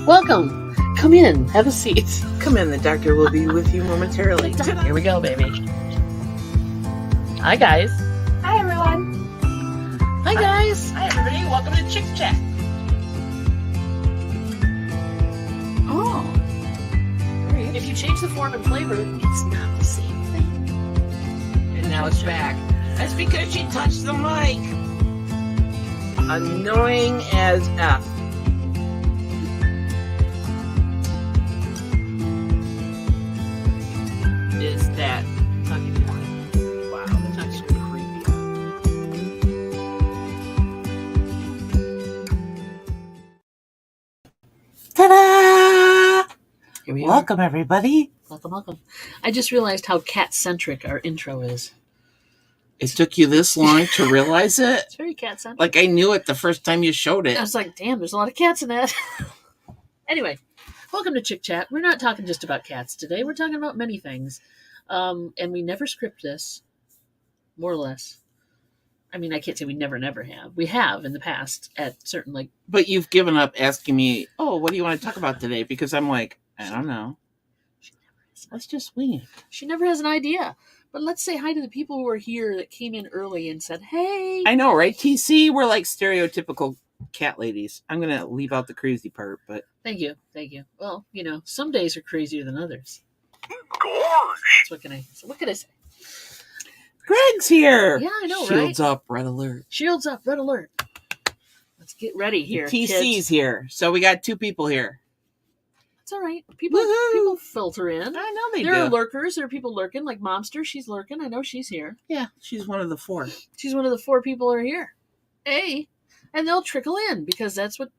Welcome. Come in. Have a seat. Come in. The doctor will be with you momentarily. Here we go, baby. Hi, guys. Hi, everyone. Hi, guys. Hi, everybody. Welcome to Chick Chat. Oh. If you change the form and flavor, it's not the same thing. And now it's back. That's because she touched the mic. Annoying as F. Is that talking to me? Wow, that's actually creepy. Ta-da! Here we are. Welcome, everybody. Welcome. I just realized how cat-centric our intro is. It took you this long to realize it? It's very cat-centric. Like I knew it the first time you showed it. I was like, damn, there's a lot of cats in that. Anyway, welcome to Chick Chat. We're not talking just about cats today. We're talking about many things. And we never script this, more or less. I mean, I can't say we never have. We have in the past at certain, like... But you've given up asking me, oh, what do you want to talk about today? Because I'm like, I don't know. Let's just wing it. She never has an idea. But let's say hi to the people who are here that came in early and said, hey. I know, right? TC, we're like stereotypical cat ladies. I'm going to leave out the crazy part, but... Thank you. Well, you know, some days are crazier than others. Gosh. What can I say? Greg's here. Yeah, I know, Shields right? up, red alert. Shields up, red alert. Let's get ready here, TC's kids. here. So we got two people here. It's all right. People filter in. I know they do. There are lurkers. There are people lurking, like Momster. She's lurking. I know she's here. Yeah, she's one of the four. She's one of the four people who are here. And they'll trickle in because that's what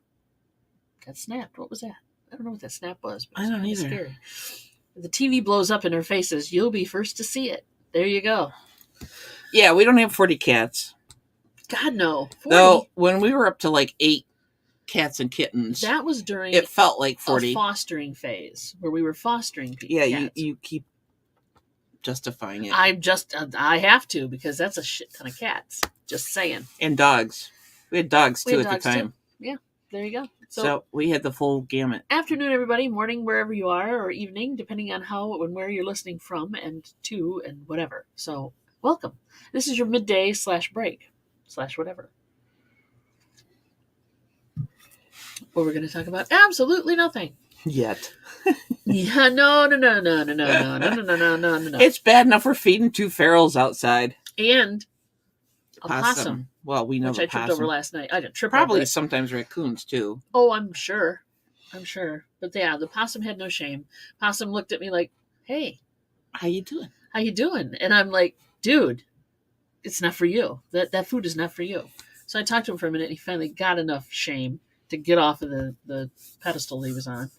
got snapped. What was that? I don't know what that snap was. But I don't either. Scary. If the TV blows up in our faces, you'll be first to see it. There you go. Yeah, we don't have 40 cats. God, no. 40? Though, when we were up to like 8 cats and kittens, that was during it felt like 40. A fostering phase where we were fostering people. Yeah, you keep justifying it. I have to because that's a shit ton of cats. Just saying. And dogs. We had dogs too at the time. Too. Yeah, there you go. So we had the full gamut. Afternoon, everybody. Morning, wherever you are, or evening, depending on how and where you're listening from and to and whatever. So welcome. This is your midday /break / whatever. What we're going to talk about? Absolutely nothing. Yet. Yeah, no. It's bad enough we're feeding 2 ferals outside. And a possum. Well, we know which the I tripped possum. over last night. I didn't trip Probably over it. sometimes raccoons too. Oh, I'm sure. But yeah, the possum had no shame. Possum looked at me like, hey. How you doing? And I'm like, dude, it's not for you. That food is not for you. So I talked to him for a minute. And he finally got enough shame to get off of the pedestal he was on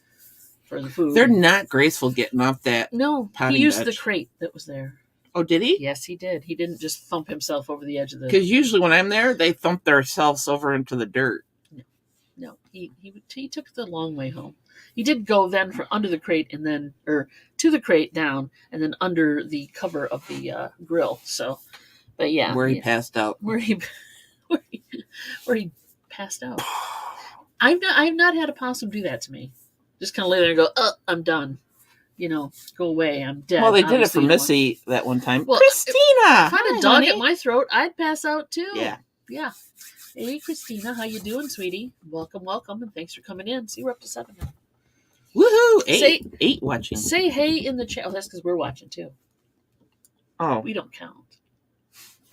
for the food. They're not graceful getting off that. No, he used the crate that was there. Oh, did he? Yes, he did. He didn't just thump himself over the edge of the... Because usually when I'm there, they thump themselves over into the dirt. No, he took the long way home. He did go then for under the crate and then, or to the crate down and then under the cover of the grill. So, but yeah, where he passed out. Where he passed out. I've not had a possum do that to me. Just kind of lay there and go, I'm done. You know, go away. I'm dead. Well, they did it for Missy that one time. Well, Christina! If I had a dog at my throat, I'd pass out too. Yeah. Hey, Christina, how you doing, sweetie? Welcome, and thanks for coming in. See, we're up to 7 now. Woohoo! 8 watching. Say hey in the chat. Oh, that's because we're watching too. Oh. We don't count.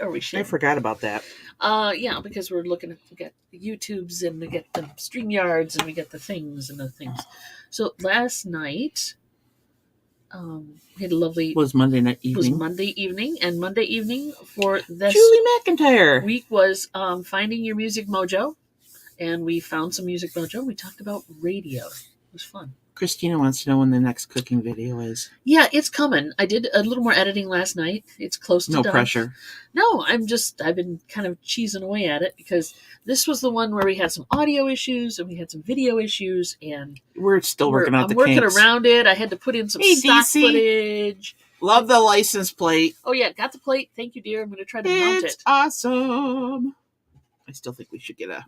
Or we should. I forgot about that. Yeah, because we're looking at, we got the YouTubes and we get the StreamYards and we get the things and the things. So last night, we had a lovely... Was Monday night evening. It was Monday evening, and Monday evening for this Julie McIntyre week was Finding Your Music Mojo, and we found some Music Mojo. We talked about radio. It was fun. Christina wants to know when the next cooking video is. Yeah, it's coming. I did a little more editing last night. It's close to done. No pressure. No, I've been kind of cheesing away at it because this was the one where we had some audio issues and we had some video issues, and we're still working out the kinks. I'm working kinks. around it. I had to put in some stock DC. footage. Love the license plate. Oh yeah, got the plate. Thank you, dear. I'm going to try to mount it. It's awesome. I still think we should get a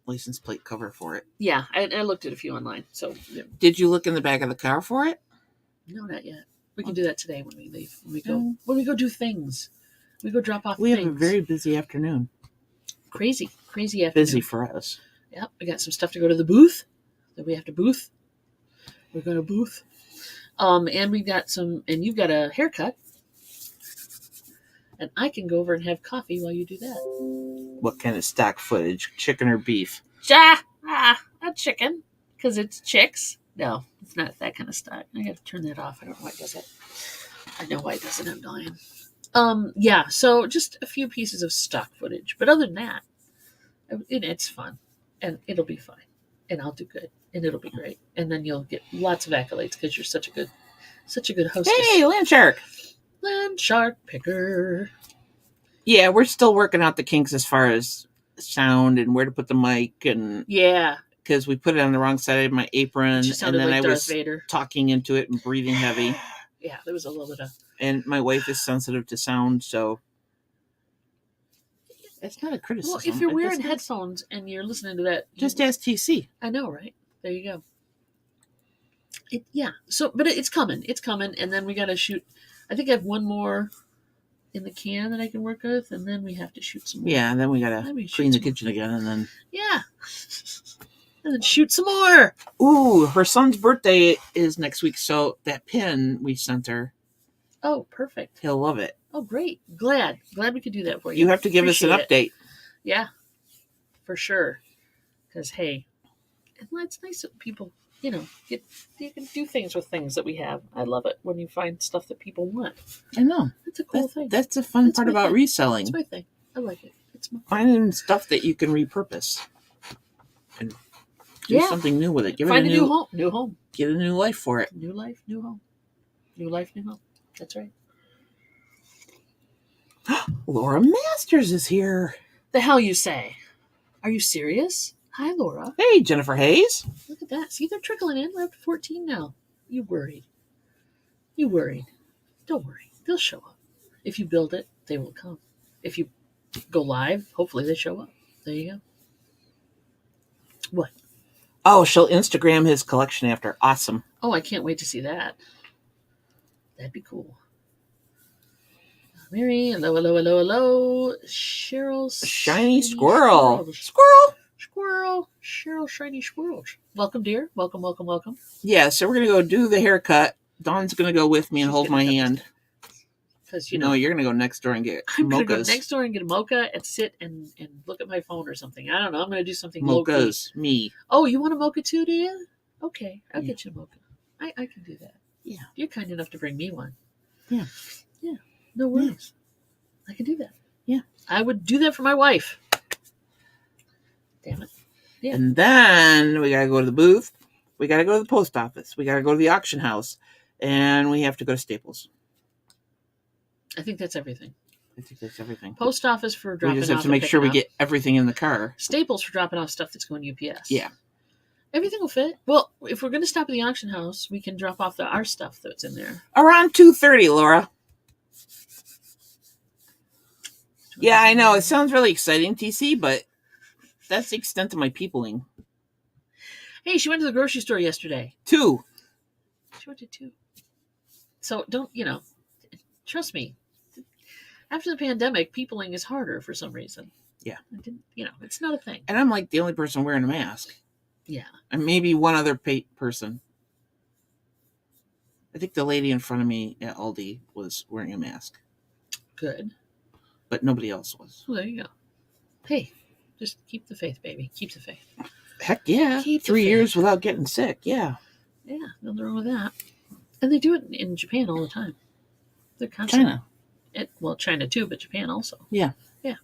license plate cover for it. Yeah, I looked at a few online. So Did you look in the back of the car for it? no, not yet. We can do that today when we leave. When we go do things. We go drop off We things. have a very busy afternoon. crazy afternoon. Busy for us. Yep, we got some stuff to go to the booth that we have to booth. We're going to booth. And we got some, and you've got a haircut. And I can go over and have coffee while you do that. What kind of stock footage? Chicken or beef? Not chicken, because it's chicks. No, it's not that kind of stock. I got to turn that off. I don't know why it does it. I know why it doesn't. I'm dying. Yeah, so just a few pieces of stock footage. But other than that, it's fun. And it'll be fine. And I'll do good. And it'll be great. And then you'll get lots of accolades because you're such a good hostess. Hey, land shark. Land shark picker. Yeah, we're still working out the kinks as far as sound and where to put the mic, and Yeah, because we put it on the wrong side of my apron, she and sounded then like I Darth was Vader. talking into it and breathing heavy. Yeah, there was a little bit of. And my wife is sensitive to sound, so it's not a criticism. Well, if you're wearing headphones and you're listening to that, just ask TC. I know, right? There you go. But it's coming. It's coming, and then we got to shoot. I think I have one more in the can that I can work with, and then we have to shoot some more. Yeah, and then we gotta Then we clean shoot the some kitchen again, and then Yeah. And then shoot some more. ooh, her son's birthday is next week, so that pin we sent her, Oh, perfect. he'll love it. Oh, great. Glad we could do that for you. You have to give us an Appreciate it. update. Yeah, for sure. Because, hey, it's nice that people, you can do things with things that we have. I love it when you find stuff that people want. I know. That's a cool thing. That's the fun That's part my about thing. reselling. It's my thing. I like it. It's my Finding stuff that you can repurpose and do something new with it. Give Find it a new home. New home. Get a new life for it. New life, new home. New life, new home. That's right. Laura Masters is here. The hell you say? Are you serious? Hi, Laura. Hey, Jennifer Hayes. Look at that. See, they're trickling in. We're up to 14 now. You worried. Don't worry. They'll show up. If you build it, they will come. If you go live, hopefully they show up. There you go. What? Oh, she'll Instagram his collection after. Awesome. Oh, I can't wait to see that. That'd be cool. Mary, hello. Cheryl. Shiny squirrel. Squirrel. Cheryl, shiny squirrel. Welcome, dear. Welcome. Yeah, so we're going to go do the haircut. Dawn's going to go with me and hold my hand. Because, you're going to go next door and get I'm going to mochas. go next door and get a mocha and sit and look at my phone or something. I don't know. I'm going to do something mochas, low-key. me. Oh, you want a mocha too, do you? Okay, I'll get you a mocha. I can do that. Yeah. You're kind enough to bring me one. Yeah. No worries. I can do that. Yeah. I would do that for my wife. Damn it. Yeah. And then we got to go to the booth. We got to go to the post office. We got to go to the auction house. And we have to go to Staples. I think that's everything. I think that's everything. Post office for dropping off. We just have to make sure we get everything in the car. Staples for dropping off stuff that's going UPS. Yeah. Everything will fit. Well, if we're going to stop at the auction house, we can drop off our stuff that's in there. Around 2:30, Laura. Yeah, I know. It sounds really exciting, TC, but that's the extent of my peopling. Hey, she went to the grocery store yesterday. 2. She went to 2. So don't, trust me. After the pandemic, peopling is harder for some reason. Yeah. It's not a thing. And I'm like the only person wearing a mask. Yeah. And maybe one other person. I think the lady in front of me at Aldi was wearing a mask. Good. But nobody else was. Well, there you go. Hey, just keep the faith, baby. Keep the faith. Heck yeah. Keep the 3 faith. years without getting sick. Yeah. Yeah, nothing wrong with that. And they do it in Japan all the time. They're constantly. China. China too, but Japan also. Yeah. Yeah.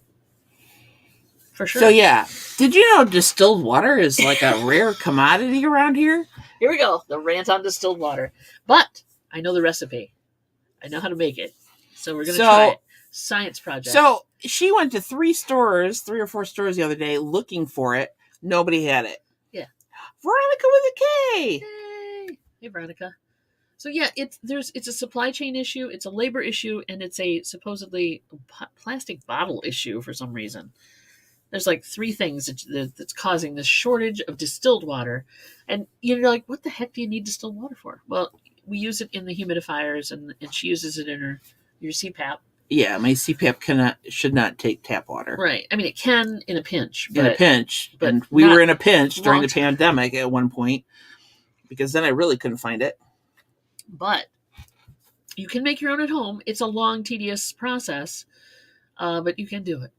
For sure. So yeah. Did you know distilled water is like a rare commodity around here? Here we go. The rant on distilled water. But I know the recipe. I know how to make it. So we're going to try it. Science project. So she went to 3 or 4 stores the other day looking for it. Nobody had it. Yeah. Veronica with a K. Yay. Hey, Veronica. So yeah, it's a supply chain issue, it's a labor issue, and it's a supposedly plastic bottle issue for some reason. There's like 3 things that's causing this shortage of distilled water. And you're like, what the heck do you need distilled water for? Well, we use it in the humidifiers, and she uses it in your CPAP. Yeah, my CPAP should not take tap water. Right. I mean, it can in a pinch. In a pinch. But and we were in a pinch during the pandemic at one point, because then I really couldn't find it. But you can make your own at home. It's a long, tedious process, but you can do it.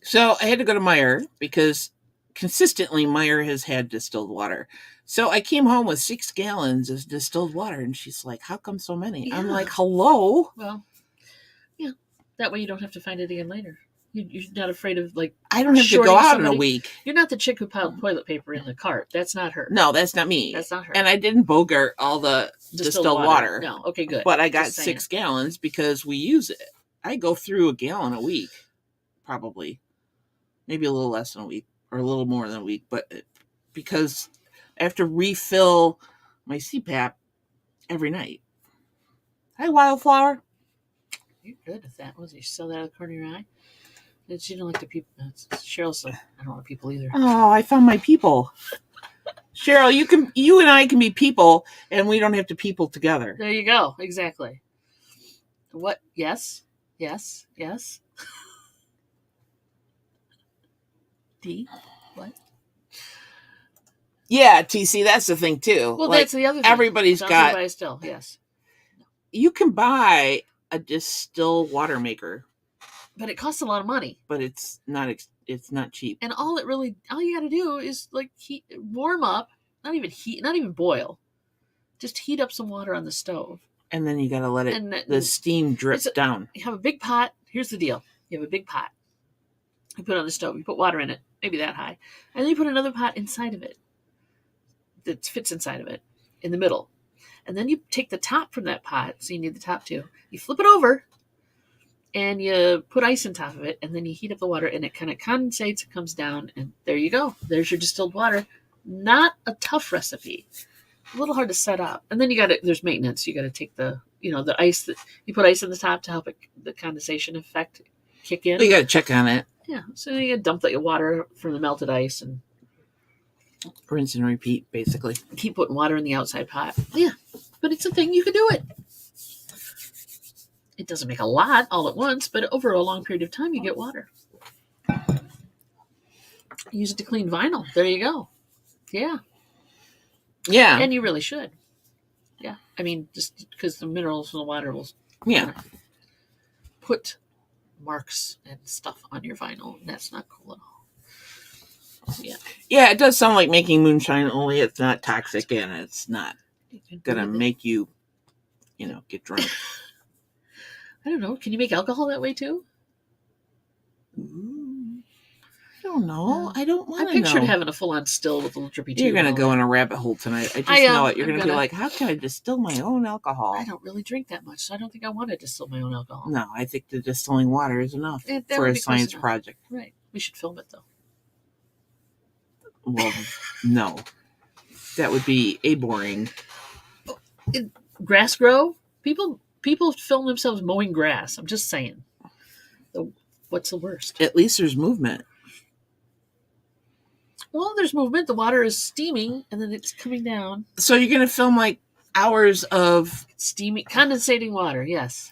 So I had to go to Meijer because consistently Meijer has had distilled water. So I came home with 6 gallons of distilled water, and she's like, how come so many? Yeah. I'm like, hello? Well, yeah. That way you don't have to find it again later. You're not afraid of, like, I don't have to go out in a week. You're not the chick who piled toilet paper in the cart. That's not her. No, that's not me. That's not her. And I didn't bogart all the distilled water. No, okay, good. But I got 6 gallons because we use it. I go through a gallon a week, probably. Maybe a little less than a week, or a little more than a week. But because I have to refill my CPAP every night. Hi, Wildflower. You're good at that. Was you sell that out of the corner of your eye? She don't like the people. Cheryl said, I don't want people either. Oh, I found my people. Cheryl, you and I can be people, and we don't have to people together. There you go. Exactly. What? Yes. Yes. Yes. D. What? Yeah, TC, that's the thing too. Well, that's the other thing. Everybody's got. Buy still, yes. You can buy a distilled water maker, but it costs a lot of money. But it's not cheap. And all you got to do is like warm up, not even boil, just heat up some water on the stove. And then you got to let the steam drip down. You have a big pot. Here's the deal: you have a big pot. You put it on the stove. You put water in it, maybe that high, and then you put another pot inside of it that fits inside of it in the middle. And then you take the top from that pot, so you need the top too. You flip it over, and you put ice on top of it, and then you heat up the water, and it kind of condensates, it comes down, and there you go. There's your distilled water. Not a tough recipe. A little hard to set up. And then there's maintenance. You got to take the ice that you put ice on the top to help the condensation effect kick in. You got to check on it. Yeah. So you got to dump the water from the melted ice and rinse and repeat, basically. Keep putting water in the outside pot. Yeah. But it's a thing. You can do it. It doesn't make a lot all at once, but over a long period of time, you get water. Use it to clean vinyl. There you go. Yeah. Yeah. And you really should. Yeah. I mean, just because the minerals in the water will put marks and stuff on your vinyl. And that's not cool at all. Yeah. Yeah, it does sound like making moonshine, only it's not toxic and it's not going to make you, get drunk. I don't know. Can you make alcohol that way too? I don't know. I don't want to know. I pictured having a full-on still with a little drippy tube. You're going to go in a rabbit hole tonight. I just know it. You're going to be like, how can I distill my own alcohol? I don't really drink that much, so I don't think I want to distill my own alcohol. No, I think the distilling water is enough for a science project. Right. We should film it, though. Well, no. That would be boring. Grass grow? People film themselves mowing grass. I'm just saying. What's the worst? At least there's movement. Well, there's movement. The water is steaming, and then it's coming down. So you're going to film like hours of steaming, condensating water. Yes.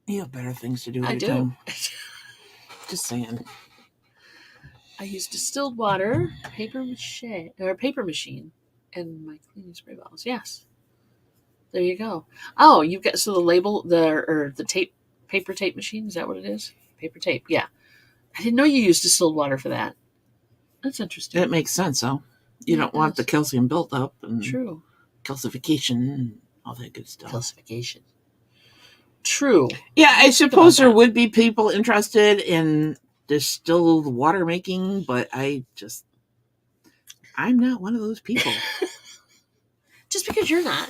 You have better things to do. I do. Time. Just saying. I use distilled water, paper machine, and my cleaning spray bottles. Yes. There you go. Oh, you've got the tape, paper tape machine. Is that what it is? Paper tape. Yeah. I didn't know you used distilled water for that. That's interesting. That makes sense, though. You don't want the calcium built up and true calcification and all that good stuff. Calcification. True. Yeah, I suppose there would be people interested in distilled water making, but I'm not one of those people. Just because you're not.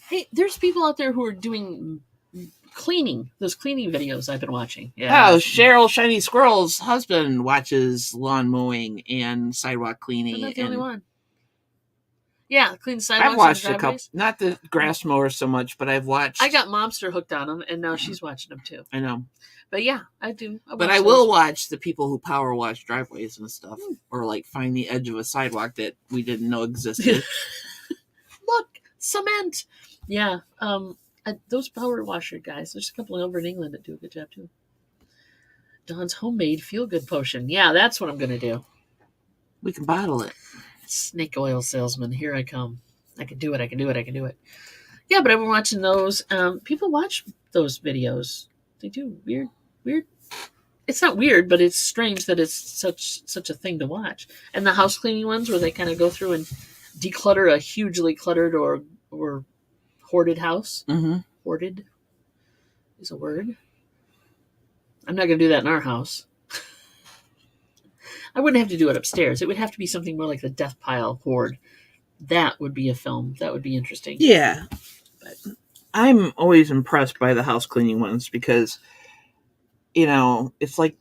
Hey, there's people out there who are doing cleaning, those cleaning videos I've been watching. Yeah. Oh, Cheryl Shiny Squirrel's husband watches lawn mowing and sidewalk cleaning. I'm not the only one. Yeah, clean sidewalks. I've watched a couple, not the grass mower so much, but I've watched. I got Momster hooked on them, and now she's watching them too. I know. But yeah, I do. But I will watch the people who power wash driveways and stuff, or like find the edge of a sidewalk that we didn't know existed. Look, cement. Yeah. Those power washer guys. There's a couple over in England that do a good job too. Dawn's homemade feel-good potion. Yeah, that's what I'm gonna do. We can bottle it. Snake oil salesman, here I come. I can do it. I can do it. I can do it. Yeah, but I've been watching those. People watch those videos. They do. Weird. It's not weird, but it's strange that it's such a thing to watch. And the house cleaning ones where they kind of go through and declutter a hugely cluttered or hoarded house. Mm-hmm. Hoarded is a word. I'm not going to do that in our house. I wouldn't have to do it upstairs. It would have to be something more like the Death Pile Hoard. That would be a film. That would be interesting. Yeah. But I'm always impressed by the house cleaning ones because, it's like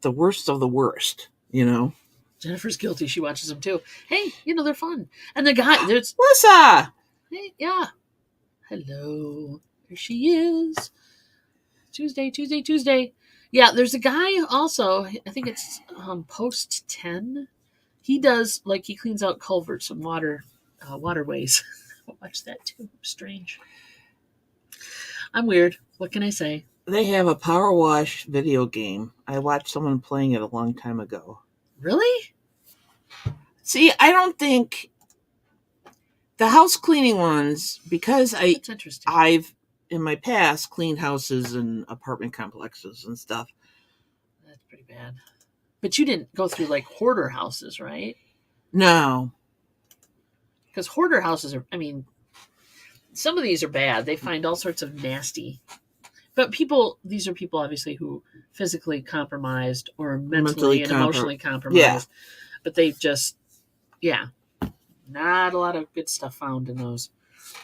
the worst of the worst, Jennifer's guilty. She watches them too. Hey, they're fun. And the guy, there's Lisa! Hey, yeah. Hello. There she is. Tuesday. Yeah, there's a guy also, I think it's Post 10. He does, he cleans out culverts and waterways. I'll watch that too. Strange. I'm weird. What can I say? They have a power wash video game. I watched someone playing it a long time ago. Really? See, I don't think the house cleaning ones, because That's interesting. I've in my past cleaned houses and apartment complexes and stuff. That's pretty bad. But you didn't go through hoarder houses, right? No. Because hoarder houses are, some of these are bad. They find all sorts of nasty. But these are people obviously who physically compromised or mentally and emotionally compromised. Yeah. But they just, not a lot of good stuff found in those.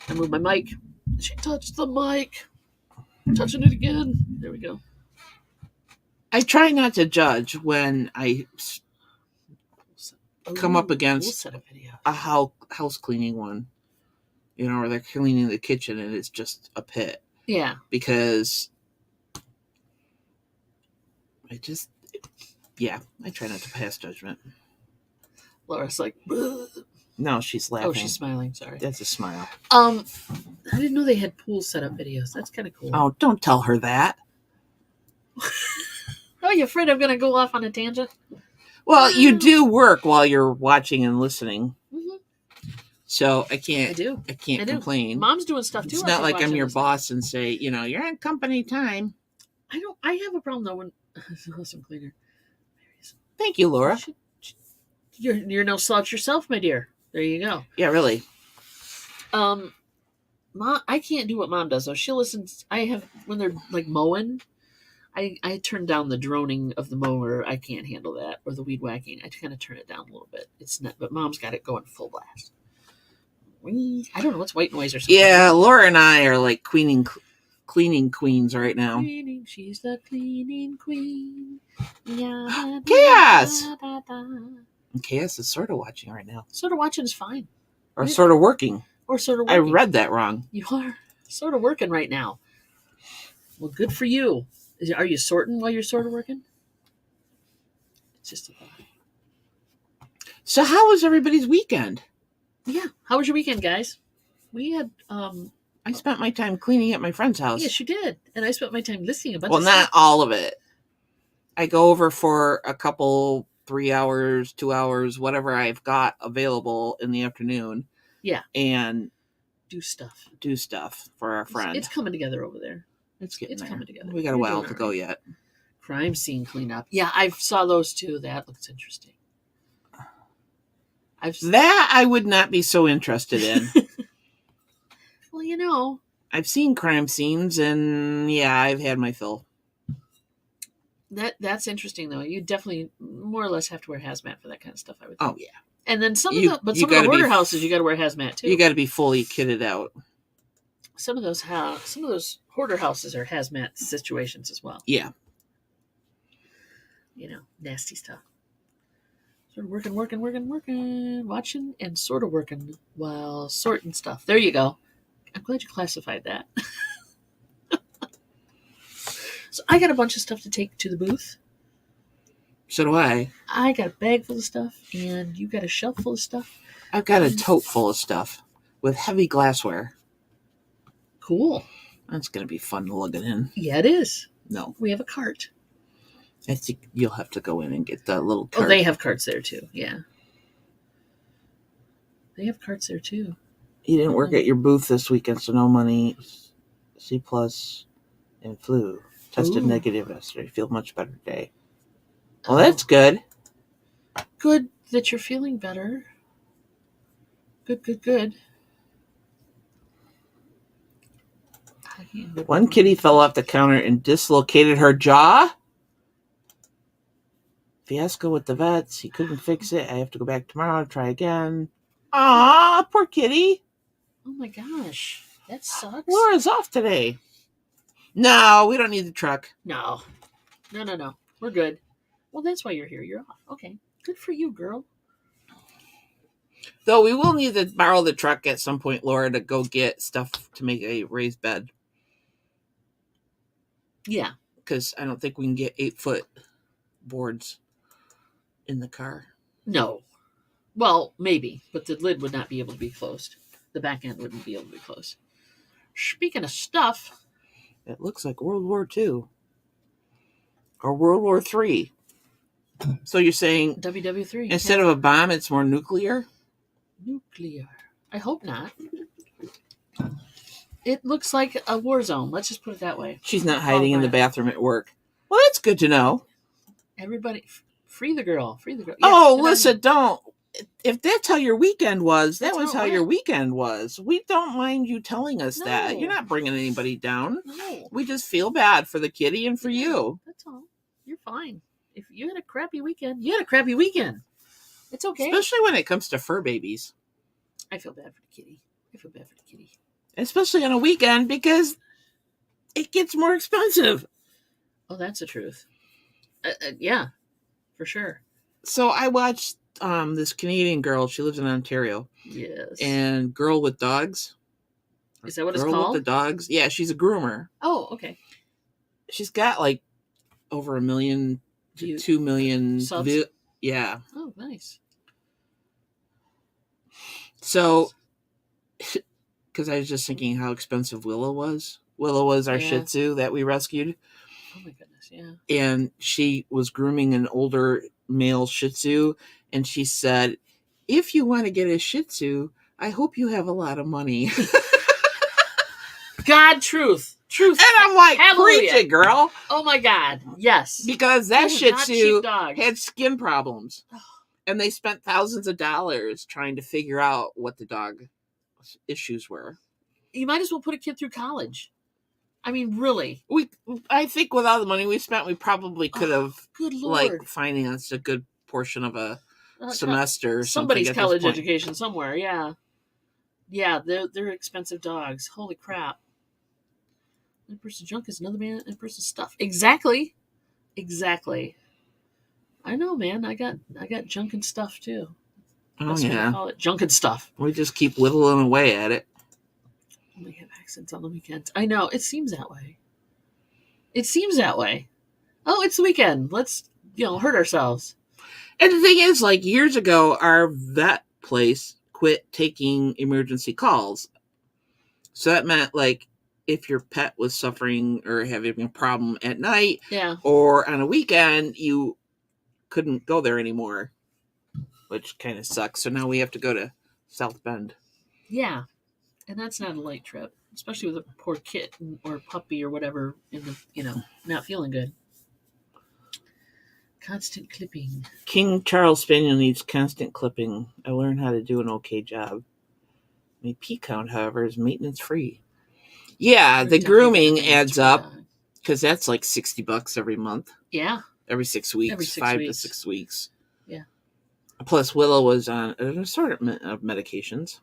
I moved my mic. She touched the mic. Touching it again. There we go. I try not to judge when I come up against a house cleaning one, or they're cleaning the kitchen and it's just a pit. Yeah. Because I try not to pass judgment. Laura's like, "Ugh." No, she's laughing. Oh, she's smiling. Sorry. That's a smile. I didn't know they had pool setup videos. That's kind of cool. Oh, don't tell her that. Are you afraid I'm going to go off on a tangent? Well, you do work while you're watching and listening. Mm-hmm. So I can't complain. Mom's doing stuff too. It's not like I'm your boss and say, you're on company time. I have a problem though when awesome cleaner. Thank you, Laura. You're no slouch yourself, my dear. There you go. Yeah, really. Mom, I can't do what Mom does though. She listens. When they're mowing, I turn down the droning of the mower. I can't handle that, or the weed whacking. I kind of turn it down a little bit. It's not, but Mom's got it going full blast. I don't know what's white noise or something. Yeah, Laura and I are cleaning queens right now. She's the cleaning queen. Yeah. Chaos. Chaos is sort of watching right now. Sort of watching is fine. Or sort of working. Or sort of working. I read that wrong. You are sort of working right now. Well, good for you. Are you sorting while you're sort of working? It's just a thought. So how was everybody's weekend? Yeah. How was your weekend, guys? We had I spent my time cleaning at my friend's house. Yes, you did. And I spent my time listening a bunch of stuff. Well, not all of it. I go over for a couple 3 hours, 2 hours, whatever I've got available in the afternoon. Yeah. And do stuff for our friend. It's coming together over there. It's coming together. We got a while to go yet. Crime scene cleanup. Yeah, I saw those too. That looks interesting. That I would not be so interested in. Well, I've seen crime scenes, and I've had my fill. That's interesting, though. You definitely more or less have to wear hazmat for that kind of stuff, I would think. Oh, yeah. And then some of the hoarder houses, you got to wear hazmat, too. You got to be fully kitted out. Some of those hoarder houses are hazmat situations as well. Yeah. Nasty stuff. Sort of working, watching, and sort of working while sorting stuff. There you go. I'm glad you classified that. So I got a bunch of stuff to take to the booth. So do I. I got a bag full of stuff, and you got a shelf full of stuff. I've got a tote full of stuff with heavy glassware. Cool. That's going to be fun to lug it in. Yeah, it is. No. We have a cart. I think you'll have to go in and get that little cart. Oh, they have carts there too. Yeah. They have carts there too. You didn't work at your booth this weekend, so no money. C plus and flu. Tested negative yesterday. Feel much better today. Well, that's good. Good that you're feeling better. Good. One kitty fell off the counter and dislocated her jaw. Fiasco with the vets. He couldn't fix it. I have to go back tomorrow to try again. Aw, poor kitty. Oh my gosh. That sucks. Laura's off today. No, we don't need the truck. No. We're good. Well, that's why you're here. You're off. Okay. Good for you, girl. Though we will need to borrow the truck at some point, Laura, to go get stuff to make a raised bed. Yeah. Because I don't think we can get 8-foot boards in the car. No. Well, maybe, but the lid would not be able to be closed. The back end wouldn't be able to be closed. Speaking of stuff. It looks like World War II. Or World War III. So you're saying WW3. instead of a bomb, it's more nuclear? Nuclear. I hope not. It looks like a war zone. Let's just put it that way. She's not hiding in the bathroom at work. Well, that's good to know. Everybody, free the girl. Free the girl. Oh, listen, don't. If that's how your weekend was, that was how your weekend was. We don't mind you telling us that. You're not bringing anybody down. No. We just feel bad for the kitty and for you. That's all. You're fine. If you had a crappy weekend, you had a crappy weekend. It's okay. Especially when it comes to fur babies. I feel bad for the kitty. Especially on a weekend because it gets more expensive. Oh, that's the truth. Yeah, for sure. So I watched this Canadian girl. She lives in Ontario. Yes. And Girl with Dogs. Is that what it's called? Girl with the Dogs. Yeah, she's a groomer. Oh, okay. She's got like over 1 million to 2 million subs. Yeah. Oh, nice. So, because I was just thinking how expensive Willow was. Willow was our Shih Tzu that we rescued. Oh my goodness, yeah. And she was grooming an older male Shih Tzu, and she said, "If you want to get a Shih Tzu, I hope you have a lot of money." God, truth. And I'm like, hallelujah. Preach it, girl. Oh my God, yes. Because that Shih Tzu had skin problems. And they spent thousands of dollars trying to figure out what the dog issues were. You might as well put a kid through college. I mean, really. I think with all the money we spent, we probably could have good Lord. financed a good portion of a semester or somebody's something. College education somewhere, yeah. Yeah, they're expensive dogs. Holy crap. One person's junk is another man and person's stuff. Exactly. I know, man. I got junk and stuff too. That's what I call it. Junk and stuff. We just keep whittling away at it. We have accents on the weekends. I know. It seems that way. Oh, it's the weekend. Let's, hurt ourselves. And the thing is, like, years ago, our vet place quit taking emergency calls. So that meant, like, if your pet was suffering or having a problem at night or on a weekend, you couldn't go there anymore, which kind of sucks. So now we have to go to South Bend. Yeah. And that's not a light trip, especially with a poor kitten or puppy or whatever in the, not feeling good. Constant clipping. King Charles Spaniel needs constant clipping. I learned how to do an okay job. My pee count, however, is maintenance free. Yeah, the grooming adds up because that's like $60 every month. Yeah. Every 6 weeks. Every 6 5 weeks. to 6 weeks. Yeah. Plus, Willow was on an assortment of medications.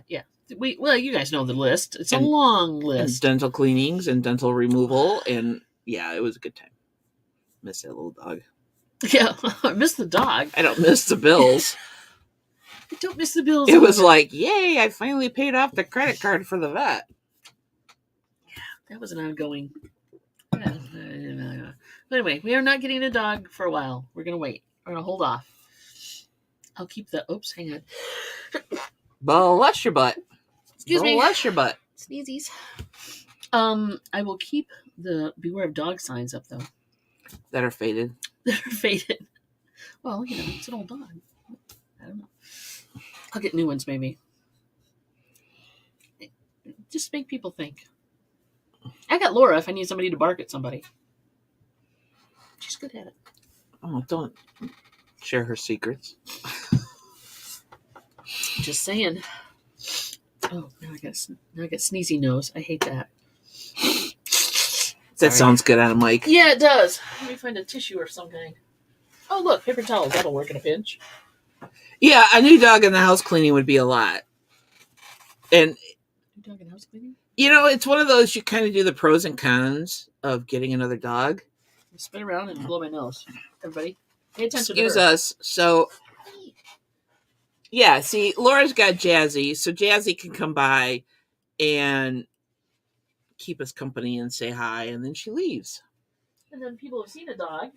Yeah. Well, you guys know the list. It's a long list. And dental cleanings and dental removal. And yeah, it was a good time. Miss that little dog. Yeah, I miss the dog. I don't miss the bills. I don't miss the bills. It was like, yay, I finally paid off the credit card for the vet. Yeah, that was an ongoing. But anyway, we are not getting a dog for a while. We're gonna wait. We're gonna hold off. I'll keep the. Oops, hang on. Bless your butt. Excuse me. Bless your butt. Sneezies. I will keep the beware of dog signs up though. That are faded. That are faded. Well, it's an old dog. I don't know. I'll get new ones maybe. Just make people think. I got Laura if I need somebody to bark at somebody. She's good at it. Oh, don't share her secrets. Just saying. Oh, now I got sneezy nose. I hate that. That sounds good on a mic. Yeah, it does. Let me find a tissue or some kind. Oh, look, paper towels. That'll work in a pinch. Yeah, a new dog in the house cleaning would be a lot. And New dog in house cleaning? it's one of those you kind of do the pros and cons of getting another dog. I'll spin around and blow my nose. Everybody, pay attention Excuse to her. us. So, yeah, see, Laura's got Jazzy, so Jazzy can come by and keep us company and say hi, and then she leaves. And then people have seen a dog.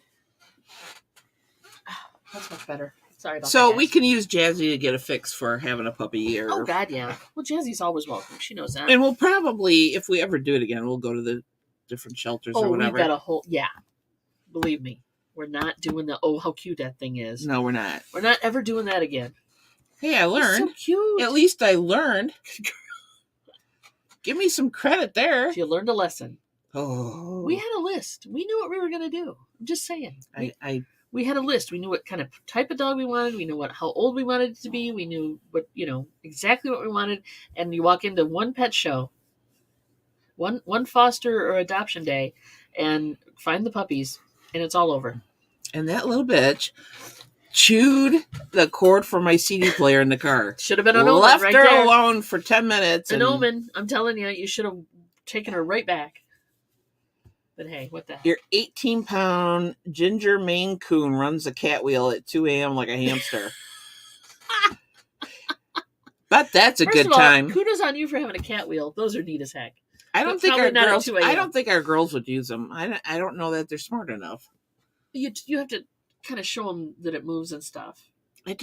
That's much better. Sorry about that. So guys. we can use Jazzy to get a fix for having a puppy. Oh, God, yeah. Well, Jazzy's always welcome. She knows that. And we'll probably, if we ever do it again, we'll go to the different shelters or whatever. We've got a whole... Yeah. Believe me. We're not doing the, how cute that thing is. No, we're not. We're not ever doing that again. Hey, I learned. It's so cute. At least I learned. Give me some credit there. You learned a lesson. Oh. We had a list. We knew what we were going to do. I'm just saying. We had a list. We knew what kind of type of dog we wanted. We knew how old we wanted it to be. We knew what, exactly what we wanted. And you walk into one pet show, one foster or adoption day, and find the puppies, and it's all over. And that little bitch chewed the cord from my CD player in the car. Should have been an omen Left right her there. alone for 10 minutes. An omen. I'm telling you, you should have taken her right back. But hey, what the heck? Your 18-pound ginger Maine Coon runs a cat wheel at 2 a.m. like a hamster. But that's a First good of all, time. Kudos on you for having a cat wheel. Those are neat as heck. I don't But think probably our not at girls. 2 a.m. I don't think our girls would use them. I don't know that they're smart enough. You have to kind of show them that it moves and stuff. You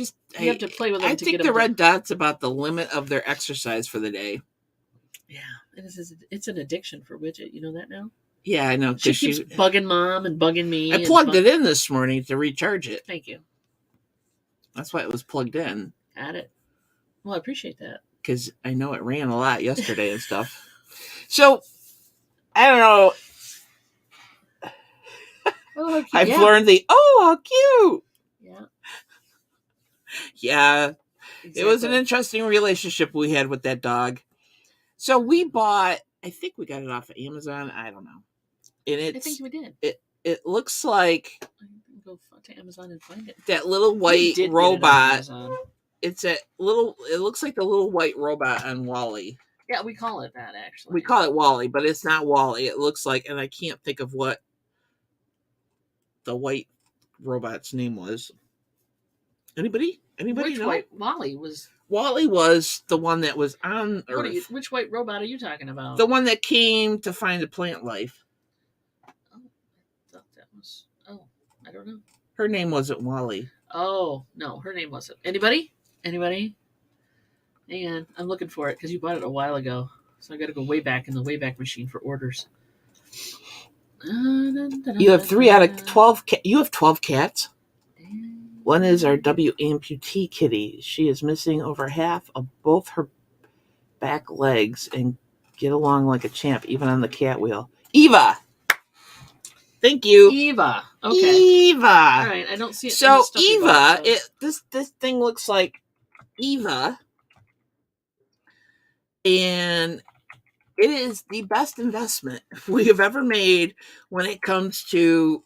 have to play with them I to think get the them red dot's about the limit of their exercise for the day. Yeah, it's an addiction for Widget. You know that now? Yeah, I know. She keeps bugging Mom and bugging me. I plugged it in this morning to recharge it. Thank you. That's why it was plugged in. Got it. Well, I appreciate that. Because I know it ran a lot yesterday and stuff. So, I don't know. Oh, how cute. I've Yeah. learned how cute. Yeah. Yeah. Exactly. It was an interesting relationship we had with that dog. So we bought, I think we got it off of Amazon. I don't know. And I think we did. It looks like I can go to Amazon and find it. that little We white did get it on robot. Amazon. It looks like the little white robot on Wall-E. Yeah, we call it that actually. We call it Wall-E, but it's not Wall-E. It looks like, and I can't think of what the white robot's name was. Anybody Which know? white Wally was? Wall-E was the one that was on Earth. Which white robot are you talking about? The one that came to find the plant life. Oh, I thought that was. Oh, I don't know. Her name wasn't Wall-E. Oh no, her name wasn't. Anybody? Hang on, I'm looking for it because you bought it a while ago. So I got to go way back in the Wayback Machine for orders. You have 3 out of 12. You have 12 cats. One is our W amputee kitty. She is missing over half of both her back legs and get along like a champ, even on the cat wheel. Eva. Thank you. Eva. Okay. Eva. All right. I don't see it. So Eva, this thing looks like Eva, and it is the best investment we have ever made when it comes to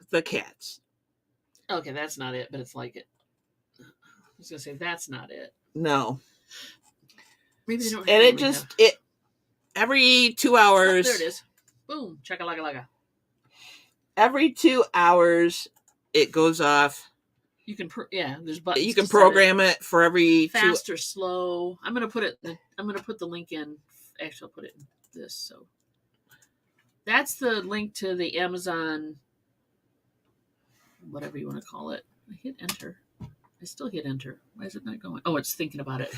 the cats. Okay, that's not it, but it's like it. I was gonna say that's not it. No. Maybe they don't. And it every 2 hours. Oh, there it is. Boom. Chaka-laka-laka. Every 2 hours, it goes off. You can, there's buttons. You can program it for every fast or slow. I'm gonna put it. I'm gonna put the link in. Actually, I'll put it in this. So That's the link to the Amazon, whatever you want to call it. I hit enter. I still hit enter. Why is it not going? Oh, it's thinking about it.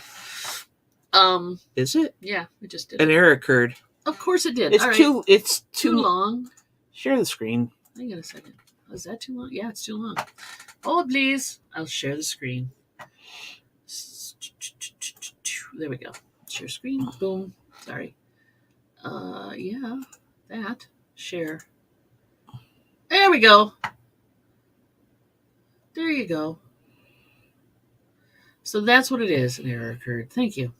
Is it? Yeah, it just did. An error occurred. Of course it did. It's All right. too. It's too long. Share the screen. Hang on a second. Is that too long? Yeah, it's too long. Hold, please. I'll share the screen. There we go. Share screen. Boom. Sorry. Yeah. That. Share. There we go. There you go. So that's what it is. An error occurred. Thank you.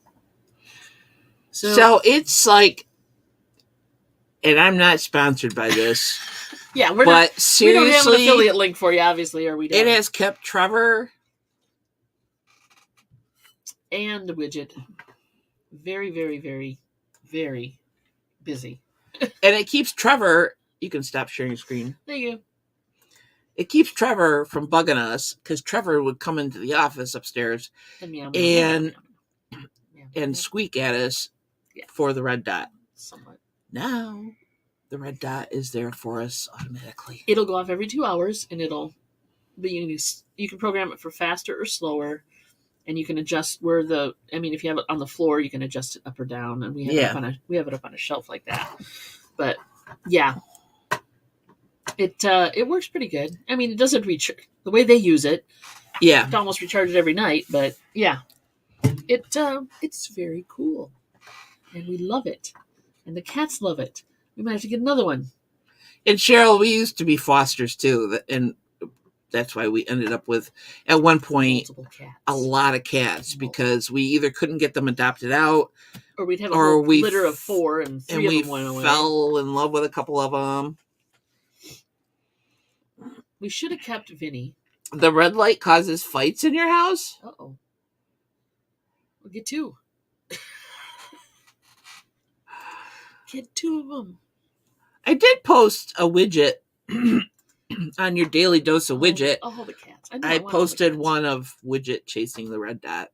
So it's like, and I'm not sponsored by this. Yeah, but not, seriously, we don't have an affiliate link for you, obviously, or we don't. It has kept Trevor and the widget very, very, very, very busy. And it keeps Trevor. You can stop sharing your screen. Thank you. It keeps Trevor from bugging us because Trevor would come into the office upstairs and squeak at us for the red dot. Somewhat. Now, the red dot is there for us automatically. It'll go off every 2 hours, and you can program it for faster or slower, and you can adjust if you have it on the floor, you can adjust it up or down, and we have it up on a shelf like that. But yeah, it works pretty good. I mean, it doesn't recharge the way they use it. Yeah, it almost recharges every night, but yeah, it's very cool, and we love it, and the cats love it. We might have to get another one. And Cheryl, we used to be fosters too, and that's why we ended up with, at one point, a lot of cats because we either couldn't get them adopted out, or we'd have a whole litter of 4, and 3 of them went away. Fell in love with a couple of them. We should have kept Vinny. The red light causes fights in your house? Uh-oh. We'll get 2. Get 2 of them. I did post a widget on your daily dose of widget. All the cats. I posted one of widget chasing the red dot.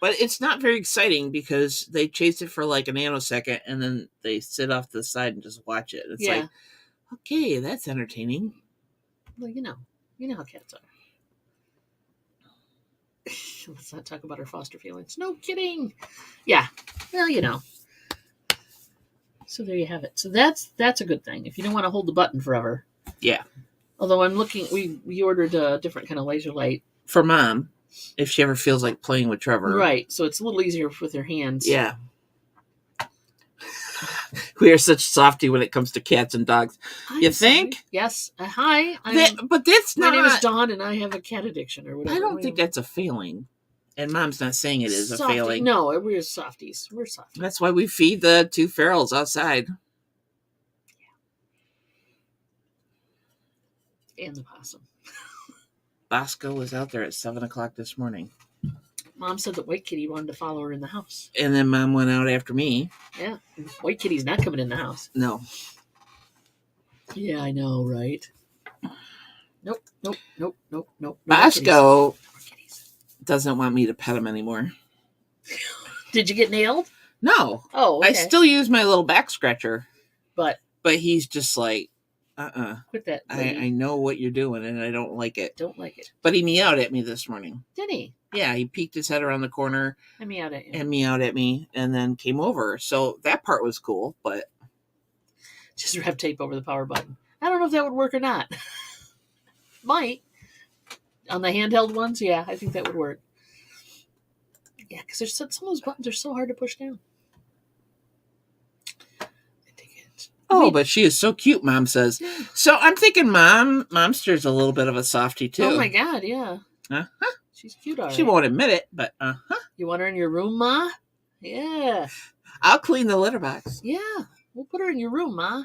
But it's not very exciting because they chase it for like a nanosecond and then they sit off to the side and just watch it. It's like, okay, that's entertaining. Well, you know how cats are. Let's not talk about our foster feelings. No kidding. Yeah. Well, So there you have it. So that's a good thing. If you don't want to hold the button forever. Yeah. Although I'm looking, we ordered a different kind of laser light. For Mom, if she ever feels like playing with Trevor. Right. So it's a little easier with her hands. Yeah. We are such softy when it comes to cats and dogs. You think? Yes. Hi. But that's my not... name is Dawn and I have a cat addiction or whatever. I don't think that's a failing. And Mom's not saying it is a failing. No, we're softies. We're softies. That's why we feed the 2 ferals outside. Yeah. And the possum. Bosco was out there at 7 o'clock this morning. Mom said that White Kitty wanted to follow her in the house. And then Mom went out after me. Yeah. White Kitty's not coming in the house. No. Yeah, I know, right? Nope. Bosco doesn't want me to pet him anymore. Did you get nailed? No. Oh, okay. I still use my little back scratcher. But he's just like, quit that. I know what you're doing and I don't like it. Don't like it. But he meowed at me this morning. Did he? Yeah, he peeked his head around the corner. And meowed at you. And meowed at me and then came over. So that part was cool, but... Just wrap tape over the power button. I don't know if that would work or not. Might. On the handheld ones, yeah, I think that would work. Yeah, because some of those buttons are so hard to push down. I dig it. But she is so cute, Mom says. Yeah. So I'm thinking Momster's a little bit of a softie, too. Oh, my God, yeah. Uh-huh. She's cute, all right. She won't admit it, but You want her in your room, Ma? Yeah. I'll clean the litter box. Yeah. We'll put her in your room, Ma.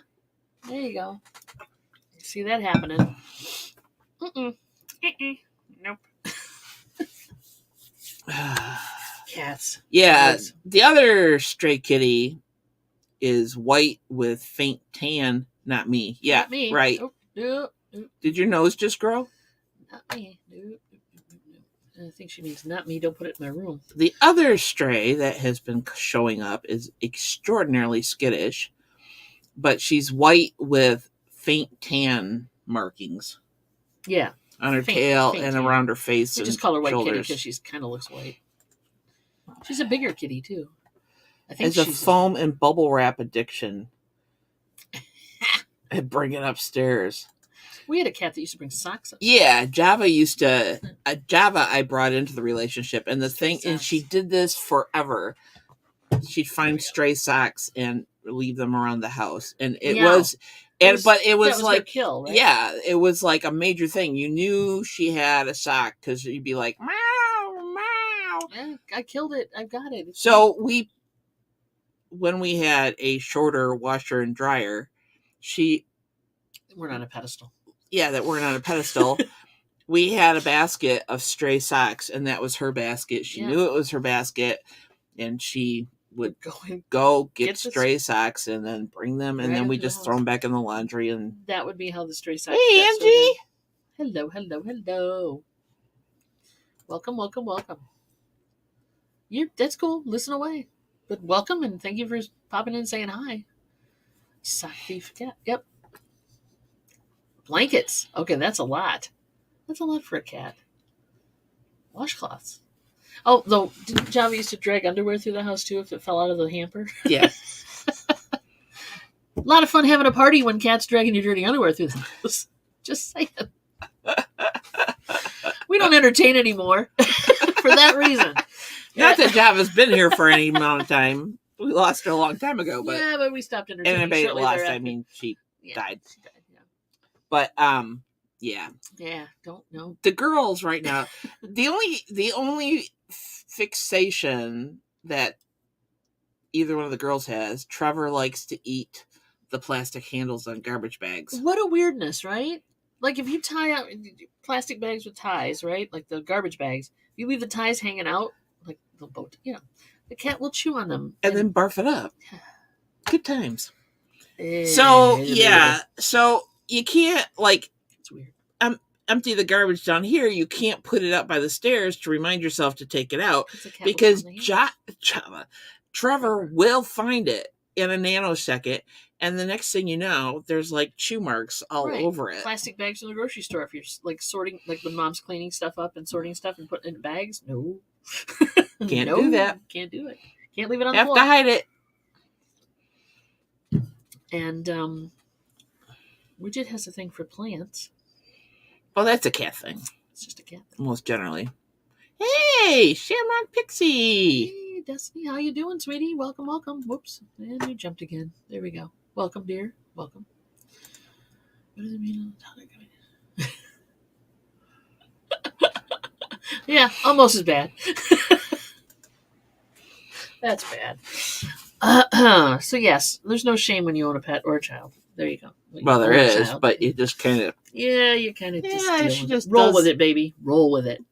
There you go. You see that happening. Nope. Cats. Yeah. Cats. The other stray kitty is white with faint tan. Not me. Yeah, Not me. Right. Nope. Did your nose just grow? Not me. Nope. I think she means not me. Don't put it in my room. The other stray that has been showing up is extraordinarily skittish. but she's white with faint tan markings. Yeah. On her Faint tail tan. and around her face We and just call her White Kitty shoulders. because she's kind of looks white. She's a bigger kitty too. I think Has a she's foam and bubble wrap addiction. And bring it upstairs. We had a cat that used to bring socks upstairs. Yeah, Java used to. Java I brought into the relationship, and the thing, and she did this forever. She'd find stray socks and leave them around the house, and it was but it was like kill, right? Yeah, it was like a major thing. You knew she had a sock because you'd be like, meow, meow. Yeah, I killed it. I've got it. So when we had a shorter washer and dryer, we're on a pedestal. Yeah, that weren't on a pedestal. We had a basket of stray socks, and that was her basket. She knew it was her basket, and she would go get stray socks and then bring them, and then we just throw them back in the laundry. And that would be how the stray socks. Hey, Angie! Hello, hello, hello. Welcome. That's cool. Listen away. But welcome, and thank you for popping in and saying hi. Sock thief cat. Yep. Blankets. Okay, that's a lot. That's a lot for a cat. Washcloths. Oh, though, didn't Java used to drag underwear through the house too if it fell out of the hamper? Yeah. A lot of fun having a party when cats dragging your dirty underwear through the house. Just saying. We don't entertain anymore for that reason. Not that Java's been here for any amount of time. We lost her a long time ago, but but we stopped entertaining. And by lost, I mean she died. She died. Yeah. But yeah. Yeah, don't know. The girls right now, the only fixation that either one of the girls has, Trevor likes to eat the plastic handles on garbage bags. What a weirdness, right? Like if you tie out plastic bags with ties, right? Like the garbage bags, if you leave the ties hanging out, like the boat, the cat will chew on them and then barf it up. Good times. So you can't it's weird. Empty the garbage down here. You can't put it up by the stairs to remind yourself to take it out because Trevor will find it in a nanosecond, and the next thing you know, there's chew marks all over it. Plastic bags in the grocery store. If you're sorting, when mom's cleaning stuff up and sorting stuff and putting it in bags, no, can't do that. Can't do it. Can't leave it on the floor. Have to hide it. And Widget has a thing for plants. Well, that's a cat thing. It's just a cat thing. Most generally. Hey, Shamrock Pixie. Hey, Destiny, how you doing, sweetie? Welcome. Whoops. And you jumped again. There we go. Welcome, dear. Welcome. What does it mean? Yeah, almost as bad. That's bad. So yes, there's no shame when you own a pet or a child. There you go. Well, there is, but you just kind of... Yeah, you kind of just roll with it, baby. Roll with it.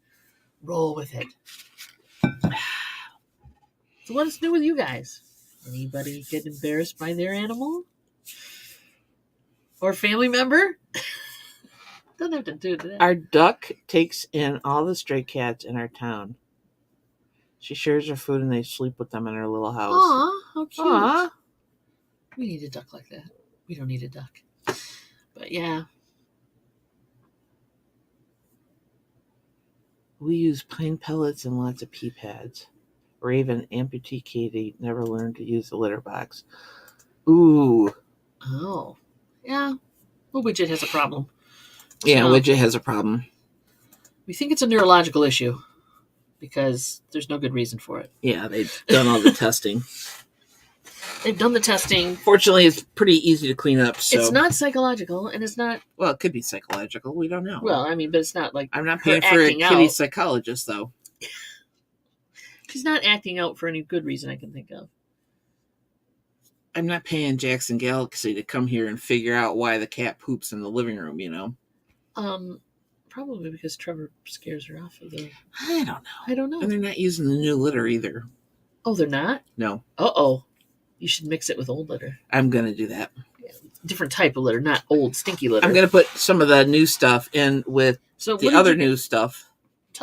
So what's new with you guys? Anybody get embarrassed by their animal? Or family member? Don't have to do that. Our duck takes in all the stray cats in our town. She shares her food and they sleep with them in her little house. Aw, how cute. Aww. We need a duck like that. We don't need a duck. But yeah. We use pine pellets and lots of pea pads. Raven, amputee Katie, never learned to use the litter box. Ooh. Oh. Yeah. Well, Widget has a problem. Yeah, Widget has a problem. We think it's a neurological issue because there's no good reason for it. Yeah, they've done all the testing. They've done the testing. Fortunately, it's pretty easy to clean up. So it's not psychological, and it's not... Well, it could be psychological. We don't know. Well, I mean, but it's not like... I'm not paying for a kitty psychologist, though. She's not acting out for any good reason I can think of. I'm not paying Jackson Galaxy to come here and figure out why the cat poops in the living room, you know? Probably because Trevor scares her off of the... I don't know. And they're not using the new litter either. Oh, they're not? No. Uh-oh. You should mix it with old litter. I'm going to do that. Yeah, different type of litter, not old stinky litter. I'm going to put some of the new stuff in with the other new stuff.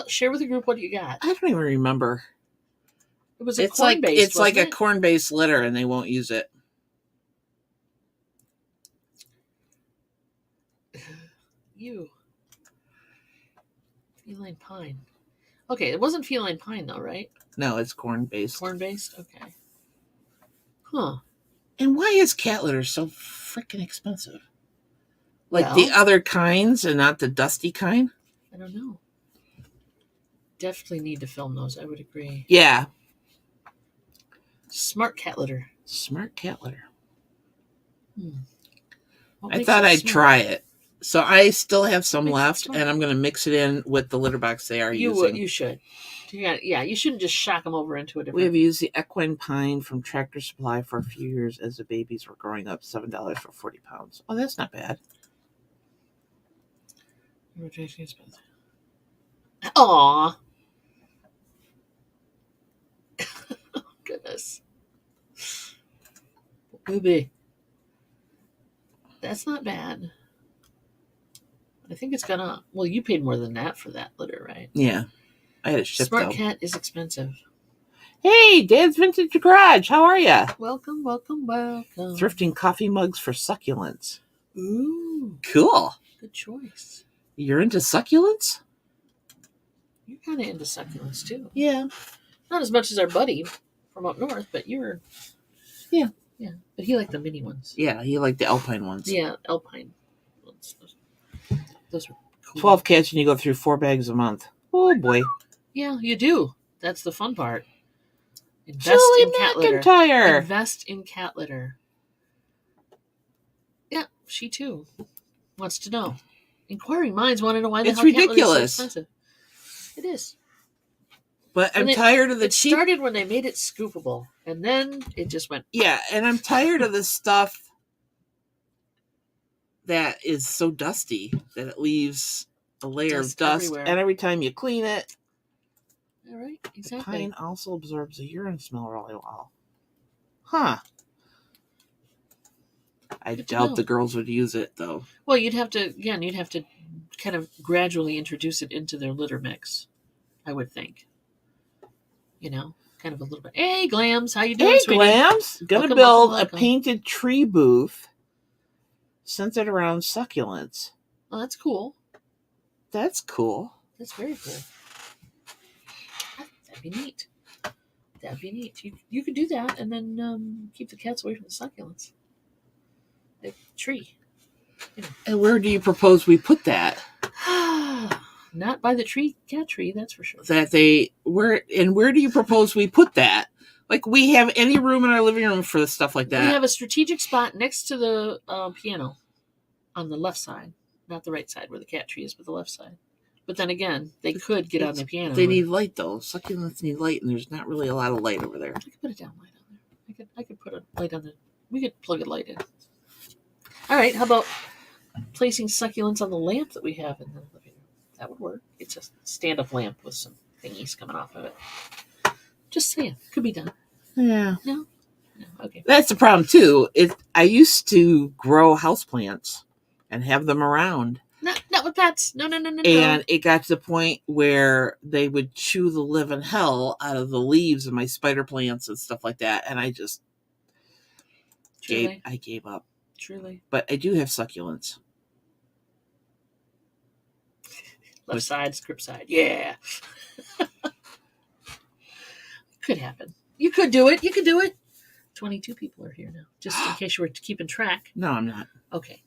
Share with the group what you got. I don't even remember. It was corn-based, it's like a corn-based litter, and they won't use it. You. Feline pine. Okay, it wasn't feline pine though, right? No, it's corn based. Corn based? Okay. Huh. And why is cat litter so freaking expensive? Like Well, the other kinds and not the dusty kind? I don't know. Definitely need to film those, I would agree. Yeah. Smart cat litter. Smart cat litter. What I makes thought it I'd smart? try it. So I still have some Makes it left, smart. and I'm going to mix it in with the litter box they are You using. would. You should. Yeah, you shouldn't just shock them over into a different. We have used the equine pine from Tractor Supply for a few years as the babies were growing up. $7 for 40 pounds. Oh, that's not bad. Aw. Goodness. Booby. That's not bad. I think it's gonna. Well, you paid more than that for that litter, right? Yeah. I had it shipped Smart out. cat is expensive. Hey, Dad's Vintage Garage. How are ya? Welcome. Thrifting coffee mugs for succulents. Ooh, Cool. good choice. You're into succulents? You're kind of into succulents too. Yeah. Not as much as our buddy from up north, but you're. Yeah. Yeah, but he liked the mini ones. Yeah, he liked the alpine ones. Yeah, alpine ones. Those are cool. 12 cats and you go through 4 bags a month. Oh, boy. Yeah, you do. That's the fun part. Invest Julie in cat litter. McIntyre. Invest in cat litter. Yeah, she too wants to know. Inquiring minds want to know why the It's hell cat litter is ridiculous. so expensive. It is. But I'm And tired of the It cheap. started when they made it scoopable, and then it just went. Yeah, and I'm tired of the stuff that is so dusty that it leaves a layer of Dust dust. everywhere. And every time you clean it, All right, the exactly. pine also absorbs the urine smell really well. Huh. I Good to doubt know. the girls would use it, though. Well, you'd have to kind of gradually introduce it into their litter mix, I would think. You know, kind of a little bit. Hey, Glams, how you doing, Hey, sweetie? Glams! Gonna Welcome, build welcome. a painted tree booth centered around succulents. Oh, that's cool. That's cool. That's very cool. That'd be neat. That'd be neat. You could do that and then keep the cats away from the succulents. The tree. And where do you propose we put that? Not by the cat tree, that's for sure. Where do you propose we put that? Like, we have any room in our living room for stuff like that? We have a strategic spot next to the piano on the left side. Not the right side where the cat tree is, but the left side. But then again, they could get on the piano. They need light, though. Succulents need light, and there's not really a lot of light over there. I could put a down light on there. I could put a light on the. We could plug a light in. All right. How about placing succulents on the lamp that we have in the living room? That would work. It's a stand-up lamp with some thingies coming off of it. Just saying, could be done. Yeah. No. Okay. That's the problem, too. I used to grow houseplants and have them around. Not with pets. No. And it got to the point where they would chew the living hell out of the leaves of my spider plants and stuff like that. And I just gave up. Truly. But I do have succulents. Left side, script side. Yeah. Could happen. You could do it. 22 people are here now. Just in case you were keeping track. No, I'm not. Okay.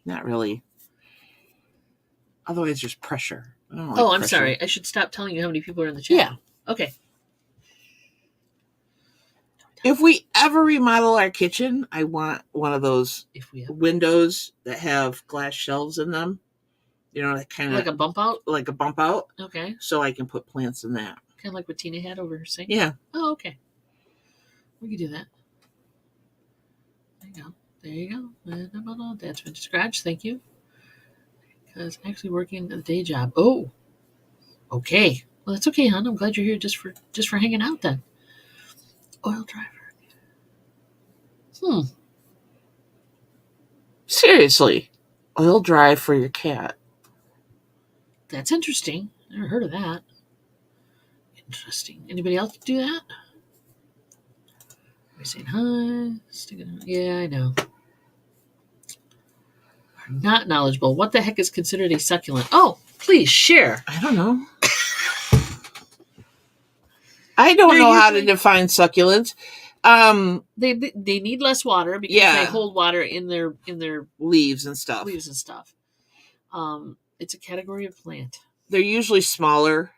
Not really. Otherwise, there's pressure. I don't like I'm pressure. sorry. I should stop telling you how many people are in the chat. Yeah. Okay. If we ever remodel our kitchen, I want one of those windows that have glass shelves in them. You know, that kind of like a bump out. Like a bump out. Okay. So I can put plants in that. Kind of like what Tina had over her sink. Yeah. Oh, okay. We could do that. There you go. Dad's Vintage Scratch. Thank you. Because actually working a day job. Oh. Okay. Well, that's okay, hon. I'm glad you're here just for hanging out then. Oil driver. Seriously. Oil dry for your cat. That's interesting. Never heard of that. Interesting. Anybody else do that? We're saying hi. Yeah, I know. All are not knowledgeable. What the heck is considered a succulent? Oh, please share. I don't know. I don't They're know how to usually- define succulents. They need less water because Yeah. they hold water in their Leaves and stuff. leaves and stuff. It's a category of plant. They're usually smaller.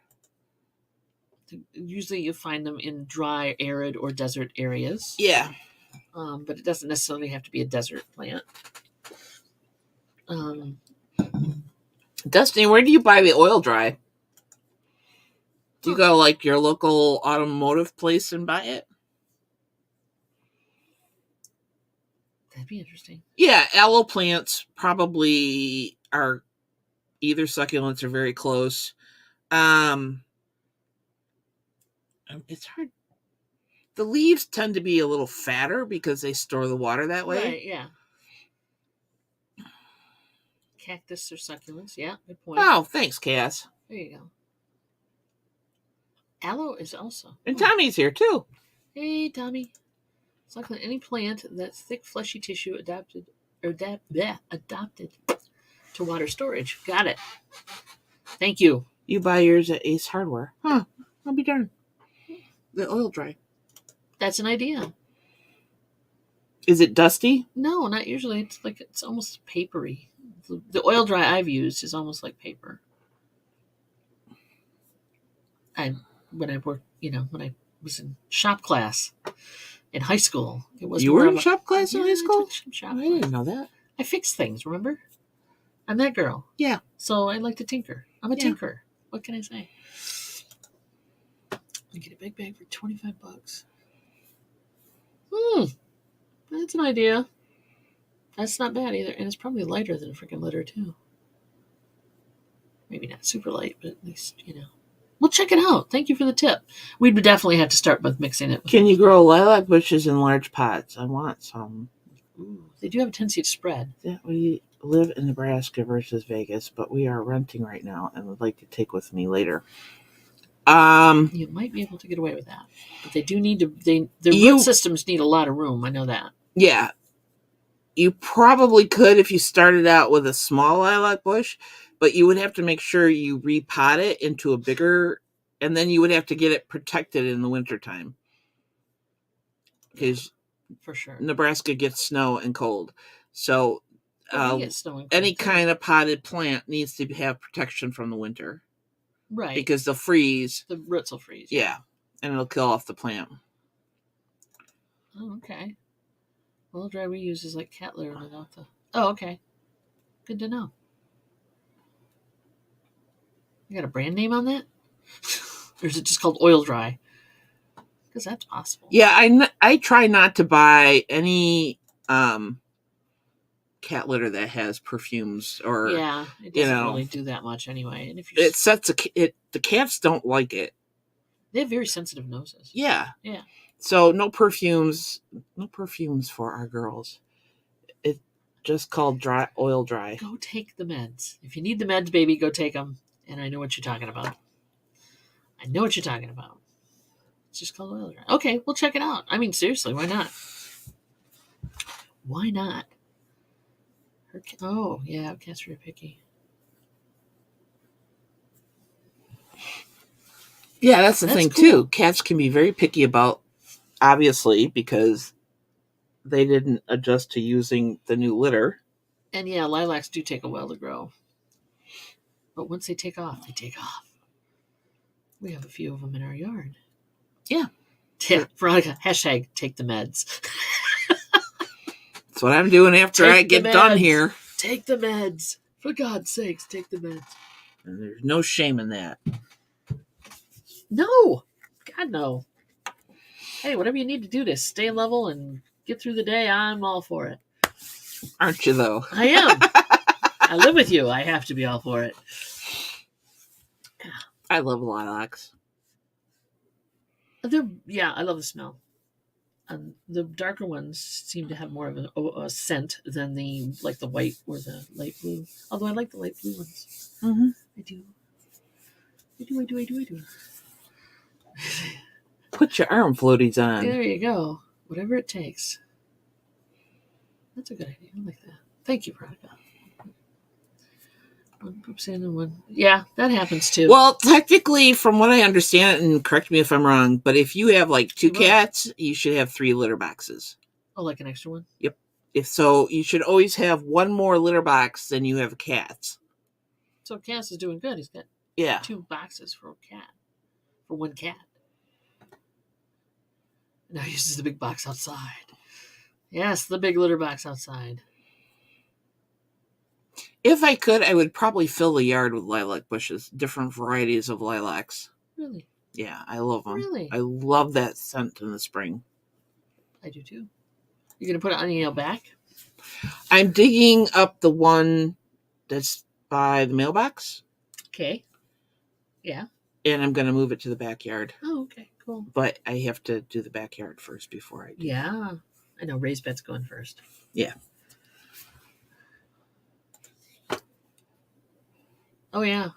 Usually you find them in dry, arid, or desert areas. Yeah. But it doesn't necessarily have to be a desert plant. Destiny, where do you buy the oil dry? Do you go to like your local automotive place and buy it? That'd be interesting. Yeah, aloe plants probably are either succulents or very close. It's hard. The leaves tend to be a little fatter because they store the water that way. Right, yeah. Cactus or succulents. Yeah, good point. Oh, thanks, Cass. There you go. Aloe is also. And Tommy's here too. Hey, Tommy. Succulent, any plant that's thick, fleshy tissue adapted to water storage. Got it. Thank you. You buy yours at Ace Hardware. Huh. I'll be darned. The oil dry. That's an idea. Is it dusty? No, not usually. It's almost papery. The oil dry I've used is almost like paper. When I worked, when I was in shop class in high school, it was. You more were of in shop class in Yeah, high I school? took some shop I class. didn't know that. I fix things, remember? I'm that girl. Yeah. So I like to tinker. I'm a Yeah. tinkerer. What can I say? I get a big bag for $25. That's an idea. That's not bad either. And it's probably lighter than a freaking litter, too. Maybe not super light, but at least, We'll check it out. Thank you for the tip. We'd definitely have to start with mixing it. Can you grow lilac bushes in large pots? I want some. Ooh, they do have a tendency to spread. Yeah, we live in Nebraska versus Vegas, but we are renting right now and would like to take with me later. You might be able to get away with that. But they do need to, their root systems need a lot of room. I know that. Yeah. You probably could if you started out with a small lilac bush, but you would have to make sure you repot it into a bigger, and then you would have to get it protected in the wintertime. Because for sure, Nebraska gets snow and cold. So we get snow and cold any too. kind of potted plant needs to have protection from the winter. Right. Because they'll freeze. The roots will freeze. Yeah. And it'll kill off the plant. Oh, okay. Oil dry we use is like cat litter without the... Oh, okay. Good to know. You got a brand name on that? Or is it just called oil dry? Because that's possible. Yeah, I try not to buy any cat litter that has perfumes or... Yeah, it doesn't really do that much anyway. And if you... It sets the cats don't like it. They have very sensitive noses. Yeah. Yeah. So no perfumes for our girls. It's just called oil dry. Go take the meds. If you need the meds, baby, go take them. And I know what you're talking about. It's just called oil dry. Okay, we'll check it out. I mean, seriously, why not? Why not? Oh, yeah, cats are very picky. Yeah, that's the thing, cool. too. Cats can be very picky about, obviously, because they didn't adjust to using the new litter. And yeah, lilacs do take a while to grow. But once they take off, they take off. We have a few of them in our yard. Yeah. Yeah, Veronica, hashtag take the meds. That's what I'm doing after I get done here. Take the meds. For God's sakes, take the meds. And there's no shame in that. No. God, no. Hey, whatever you need to do to stay level and get through the day, I'm all for it. Aren't you, though? I am. I live with you. I have to be all for it. I love lilacs. I love the smell. The darker ones seem to have more of a scent than the white or the light blue. Although I like the light blue ones. Mm-hmm. I do. Put your arm floaties on. There you go. Whatever it takes. That's a good idea. I like that. Thank you, Veronica. One poop sand and one. Yeah, that happens too. Well, technically, from what I understand, and correct me if I'm wrong, but if you have like 2 You must. cats, you should have 3 litter boxes. Oh, like an extra one? If so, you should always have one more litter box than you have cats. So Cass is doing good. He's got Yeah. 2 boxes for a cat. For one cat. Now he uses the big box outside. Yes, the big litter box outside. If I could, I would probably fill the yard with lilac bushes, different varieties of lilacs. Really? Yeah, I love them. Really? I love that scent in the spring. I do too. You're going to put it on the back? I'm digging up the one that's by the mailbox. Okay. Yeah. And I'm going to move it to the backyard. Oh, okay. Cool. But I have to do the backyard first before I do. Yeah. I know raised bed's going first. Yeah. Oh, yeah.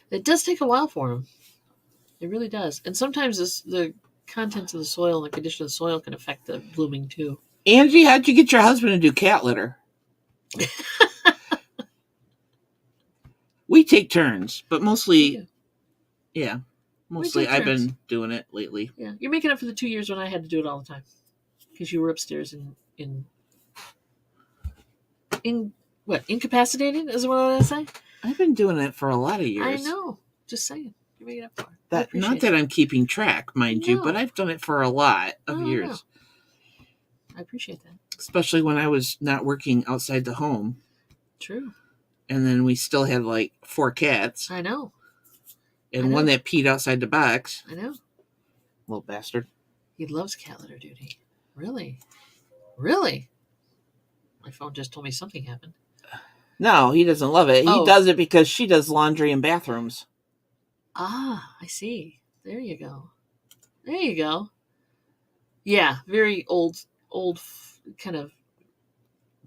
It does take a while for them. It really does. And sometimes the contents of the soil and the condition of the soil can affect the blooming too. Angie, how'd you get your husband to do cat litter? We take turns, but mostly, yeah, mostly I've been doing it lately. Yeah, you're making up for the 2 years when I had to do it all the time because you were upstairs in what, incapacitated is what I say. I've been doing it for a lot of years. I know. Just saying, you're making up for it. That not that I'm keeping track, mind you, but I've done it for a lot of years. I appreciate that, especially when I was not working outside the home. True. And then we still had like 4 cats. I know. And one that peed outside the box. I know. Little bastard. He loves cat litter duty. Really? Really? My phone just told me something happened. No, he doesn't love it. He does it because she does laundry in bathrooms. Ah, I see. There you go. There you go. Yeah, very old kind of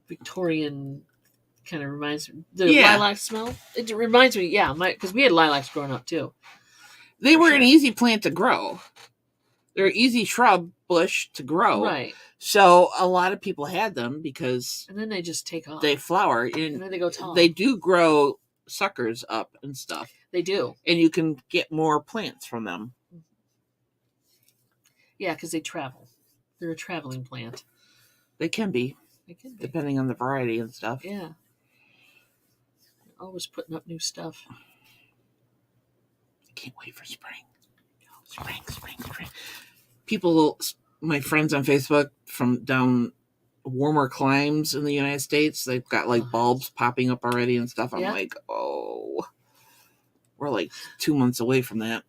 Victorian kind of reminds me. The lilac smell. It reminds me, because we had lilacs growing up too. They were an easy plant to grow. They're an easy shrub bush to grow. Right. So a lot of people had them because... And then they just take off. They flower. And then they go tall. They do grow suckers up and stuff. They do. And you can get more plants from them. Yeah, because they travel. They're a traveling plant. They can be. Depending on the variety and stuff. Yeah. Always putting up new stuff. I can't wait for spring. Spring. People, my friends on Facebook from down warmer climes in the United States, they've got like bulbs popping up already and stuff. I'm like, oh, we're like 2 months away from that.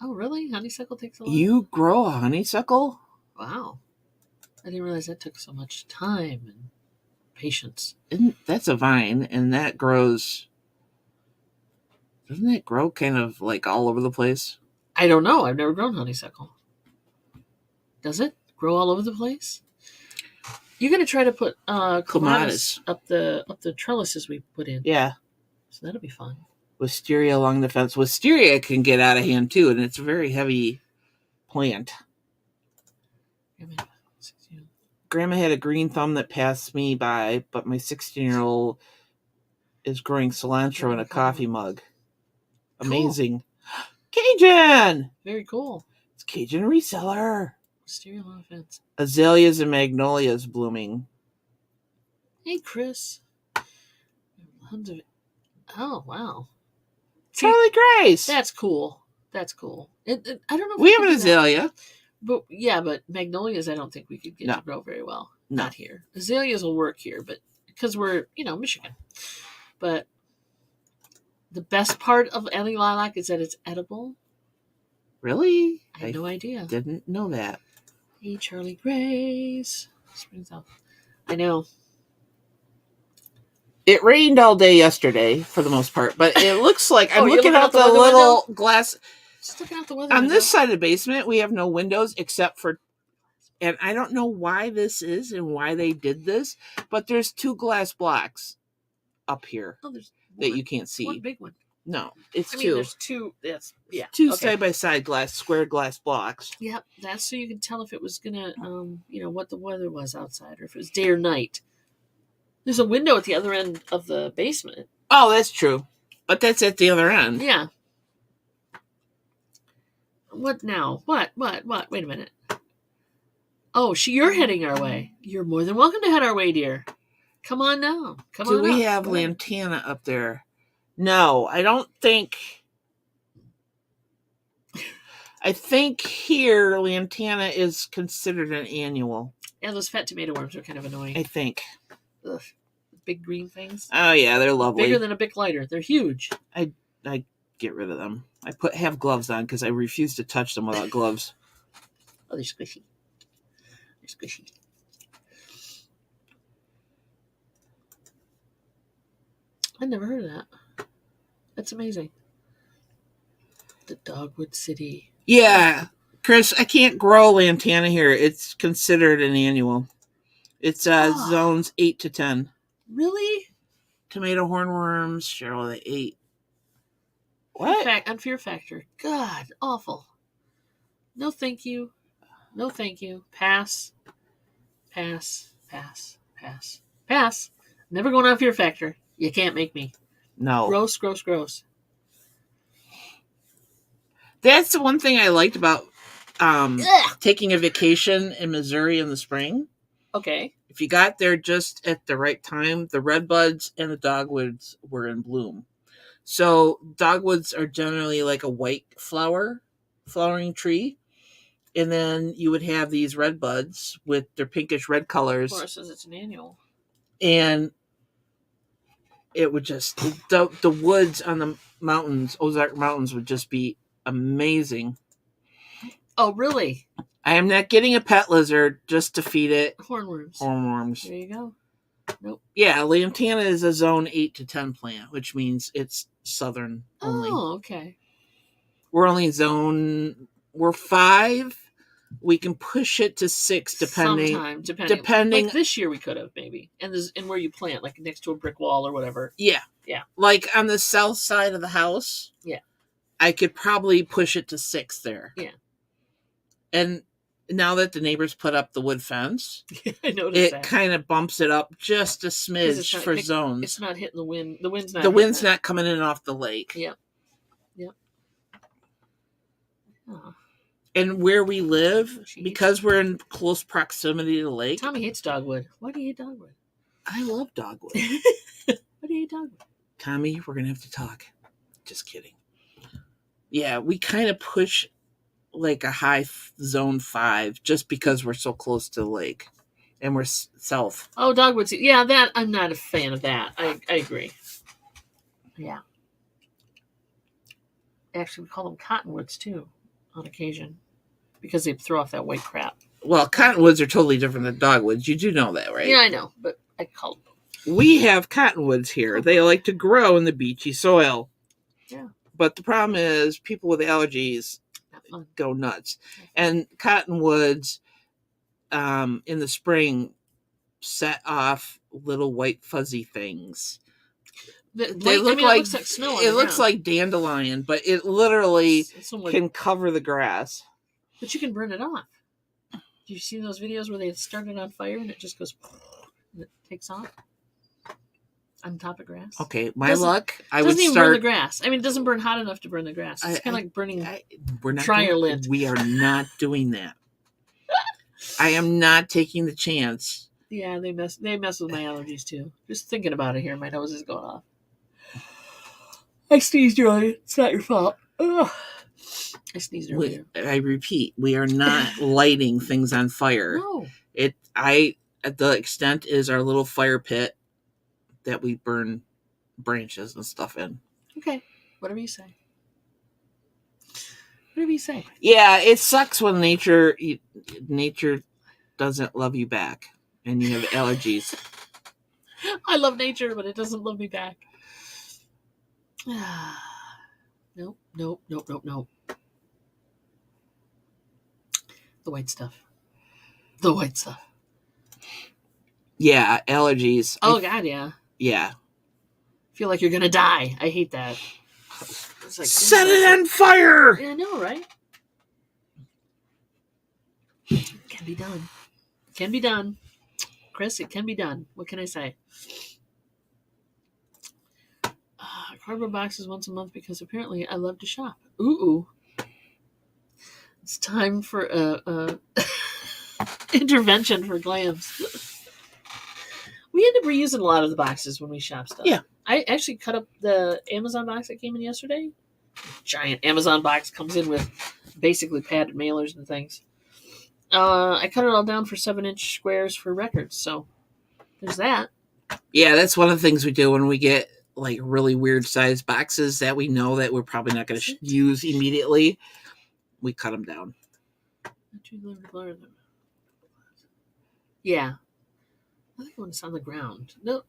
Oh, really? Honeysuckle takes a while? You grow a honeysuckle? Wow. I didn't realize that took so much time and patience. That's a vine, and that grows... Doesn't that grow kind of like all over the place? I don't know. I've never grown honeysuckle. Does it grow all over the place? You're going to try to put clematis up the trellises we put in. Yeah. So that'll be fun. Wisteria along the fence. Wisteria can get out of hand too, and it's a very heavy plant. Grandma had a green thumb that passed me by, but my 16-year-old is growing cilantro in a coffee mug. Amazing. Cool. Cajun! Very cool. It's Cajun reseller. Wisteria along the fence. Azaleas and magnolias blooming. Hey, Chris. Oh, wow. Charlie Grace. That's cool. I don't know if we have an azalea. But magnolias I don't think we could get to grow very well. No. Not here. Azaleas will work here, but because we're, Michigan. But the best part of any lilac is that it's edible. Really? I had no idea. Didn't know that. Hey, Charlie Grace. Springs out. I know. It rained all day yesterday for the most part, but it looks like I'm looking out the little glass. Just looking out the window. On this side of the basement, we have no windows except for, and I don't know why this is and why they did this, but there's 2 glass blocks up here that you can't see. One big one. No, it's I mean, two. there's two. That's yeah. Two Okay. side by side square glass blocks. Yep, that's so you can tell if it was gonna, what the weather was outside, or if it was day or night. There's a window at the other end of the basement. Oh, that's true. But that's at the other end. Yeah. What now? What? Wait a minute. Oh, you're heading our way. You're more than welcome to head our way, dear. Come on now. Come on. Do we up. have Go ahead. lantana up there? No, I don't think. I think here lantana is considered an annual. Yeah, those fat tomato worms are kind of annoying. I think. Ugh. Big green things. Oh yeah, they're lovely. Bigger than a Bic lighter. They're huge. I get rid of them. I have gloves on because I refuse to touch them without gloves. Oh, they're squishy. They're squishy. I never heard of that. That's amazing. The Dogwood City. Yeah, Chris, I can't grow lantana here. It's considered an annual. It's zones 8 to 10. Really? Tomato hornworms, Cheryl, they ate. What? On Fear Factor. God, awful. No, thank you. No, thank you. Pass. Pass. Pass. Pass. Pass. Never going on Fear Factor. You can't make me. No. Gross, gross, gross. That's the one thing I liked about taking a vacation in Missouri in the spring. Okay. If you got there just at the right time, the redbuds and the dogwoods were in bloom. So dogwoods are generally like a white flowering tree. And then you would have these redbuds with their pinkish red colors. Laura says it's an annual. And it would just, the woods on the mountains, Ozark Mountains, would just be amazing. Oh, really? I am not getting a pet lizard just to feed it Hornworms. hornworms. There you go. Nope. Yeah, lantana is a zone 8 to 10 plant, which means it's southern only. Oh, okay. We're 5. We can push it to 6 depending. Like this year we could have maybe. And where you plant, like next to a brick wall or whatever. Yeah. Yeah. Like on the south side of the house. Yeah. I could probably push it to 6 there. Yeah. And now that the neighbors put up the wood fence, I noticed that. It kind of bumps it up just a smidge for zones. It's not hitting the wind. The wind's not coming in off the lake. Yep. Yep. Oh. And where we live, because we're in close proximity to the lake. Tommy hates dogwood. Why do you hate dogwood? I love dogwood. Why do you hate dogwood? Tommy, we're going to have to talk. Just kidding. Yeah, we kind of push like a high zone 5 just because we're so close to the lake. And we're south. Oh, dogwoods. Yeah, that I'm not a fan of that. I agree. Yeah. Actually, we call them cottonwoods too, on occasion, because they throw off that white crap. Well, cottonwoods are totally different than dogwoods. You do know that, right? Yeah, I know, but I call them. We have cottonwoods here. They like to grow in the beachy soil. Yeah. But the problem is people with allergies go nuts. And cottonwoods in the spring set off little white fuzzy things. They look like, it looks like snow. It looks like dandelion, but it literally can cover the grass. But you can burn it off. Do you see those videos where they start it on fire and it just goes and it takes off on top of grass? Okay, luck. I would doesn't even start burn the grass. I mean, it doesn't burn hot enough to burn the grass. It's kind of like burning dryer lint. We are not doing that. I am not taking the chance. Yeah, they mess with my allergies too. Just thinking about it here, my nose is going off. I sneezed earlier. It's not your fault. Ugh. I sneezed earlier. I repeat, we are not lighting things on fire. No. The extent is our little fire pit that we burn branches and stuff in. Okay. Whatever you say. Whatever you say. Yeah, it sucks when nature doesn't love you back and you have allergies. I love nature, but it doesn't love me back. Nope. The white stuff. Yeah, allergies. Oh, God, yeah. Yeah. Feel like you're going to die. I hate that. It's like Set it on fire! Yeah, I know, right? Can be done. Can be done. Chris, it can be done. What can I say? Cardboard boxes once a month because apparently I love to shop. Ooh. It's time for a intervention for Glams. We end up reusing a lot of the boxes when we shop stuff. Yeah. I actually cut up the Amazon box that came in yesterday. Giant Amazon box comes in with basically padded mailers and things. I cut it all down for 7-inch squares for records. So there's that. Yeah, that's one of the things we do when we get like really weird sized boxes that we know that we're probably not going to use immediately. We cut them down. Yeah. I think when it's on the ground. No,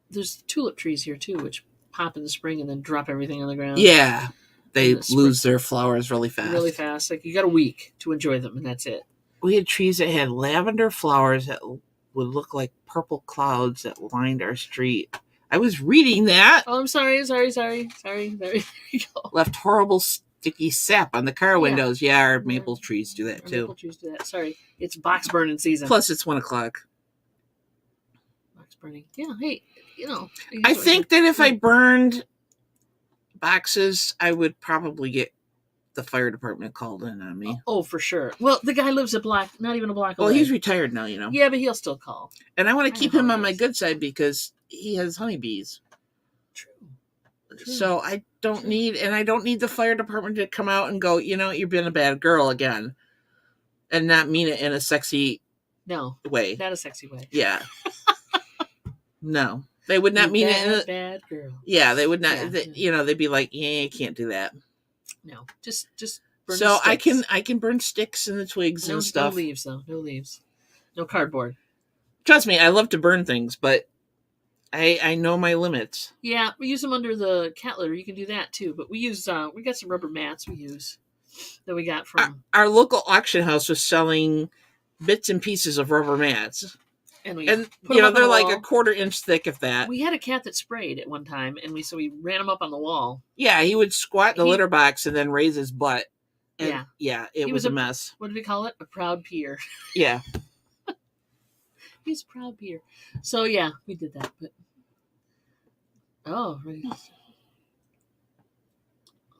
there's tulip trees here too, which pop in the spring and then drop everything on the ground. Yeah. They lose their flowers really fast. Really fast. Like you got a week to enjoy them and that's it. We had trees that had lavender flowers that would look like purple clouds that lined our street. I was reading that. Oh, I'm sorry. There you go. Left horrible sticky sap on the car windows. Yeah, our maple trees do that too. Maple trees do that. Sorry. It's box burning season. Plus, it's 1:00. Box burning. Yeah, hey, I think that if I burned boxes, I would probably get the fire department called in on me. Oh, for sure. Well, the guy lives not even a block away. Well, he's retired now, Yeah, but he'll still call. And I want to keep him on my good side because he has honeybees. True. So I don't need the fire department to come out and go, you've been a bad girl again. And not mean it in a sexy way. Not a sexy way. Yeah. No. They would not mean it in a bad girl. Yeah, they would not. They'd be like, "Yeah, you can't do that." No, just burn. So I can burn sticks and the twigs and stuff. No leaves though. No leaves. No cardboard. Trust me, I love to burn things, but I know my limits. Yeah, we use them under the cat litter. You can do that too. But we use we got some rubber mats we use that we got from our local auction house was selling bits and pieces of rubber mats. And they're like a 1/4 inch thick, if that. We had a cat that sprayed at one time, and we ran him up on the wall. Yeah, he would squat in the litter box and then raise his butt. And it was a mess. What did we call it? A proud peer. Yeah. He's a proud peer. So yeah, we did that. But right.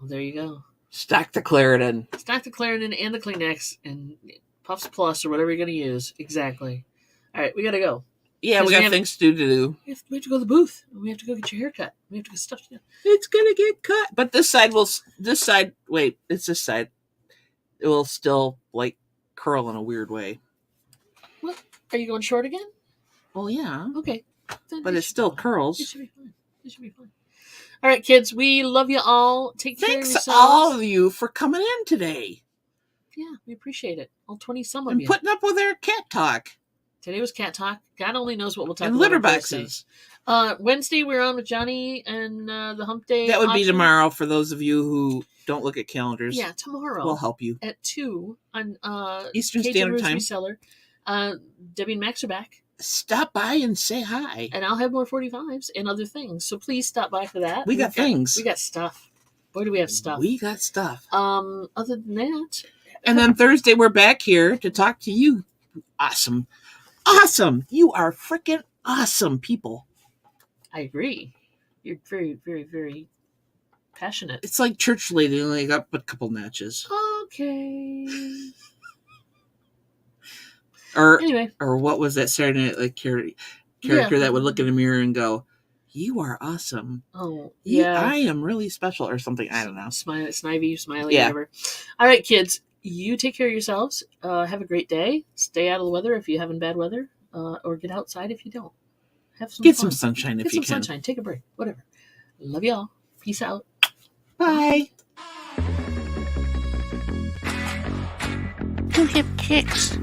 Well, there you go. Stock the Claritin. Stock the Claritin and the Kleenex and Puffs Plus or whatever you're going to use. Exactly. All right, we got to go. Yeah, we got things to do. We have to go to the booth. We have to go get your hair cut. We have to get stuff to do. It's going to get cut. But this side, it's this side. It will still, curl in a weird way. What? Are you going short again? Well, yeah. Okay. But it still curls. It should be fine. All right, kids, we love you all. Take care of yourselves. Thanks all of you for coming in today. Yeah, we appreciate it. All 20-some of you. you. And putting up with our cat talk. Today was cat talk. God only knows what we'll talk and about. Litter boxes. Wednesday, we're on with Johnny and the Hump Day. That would be tomorrow for those of you who don't look at calendars. Yeah, tomorrow. We'll help you. At 2 on Eastern Standard Time. Reseller. Debbie and Max are back. Stop by and say hi. And I'll have more 45s and other things. So please stop by for that. We got things. We got stuff. Boy, do we have stuff. We got stuff. Other than that. And then Thursday, we're back here to talk to you. Awesome. You are freaking awesome people. I agree. You're very, very, very passionate. It's like church lady, only got a couple notches. Okay. Or what was that Saturday Night character that would look in the mirror and go, "You are awesome. Oh, yeah. I am really special," or something. I don't know. Snivy, smiley, whatever. All right, kids. You take care of yourselves. Have a great day. Stay out of the weather if you have bad weather, or get outside if you don't. Have some Get fun. some sunshine if you can. Get some sunshine. Take a break. Whatever. Love y'all. Peace out. Bye. Go get kicks.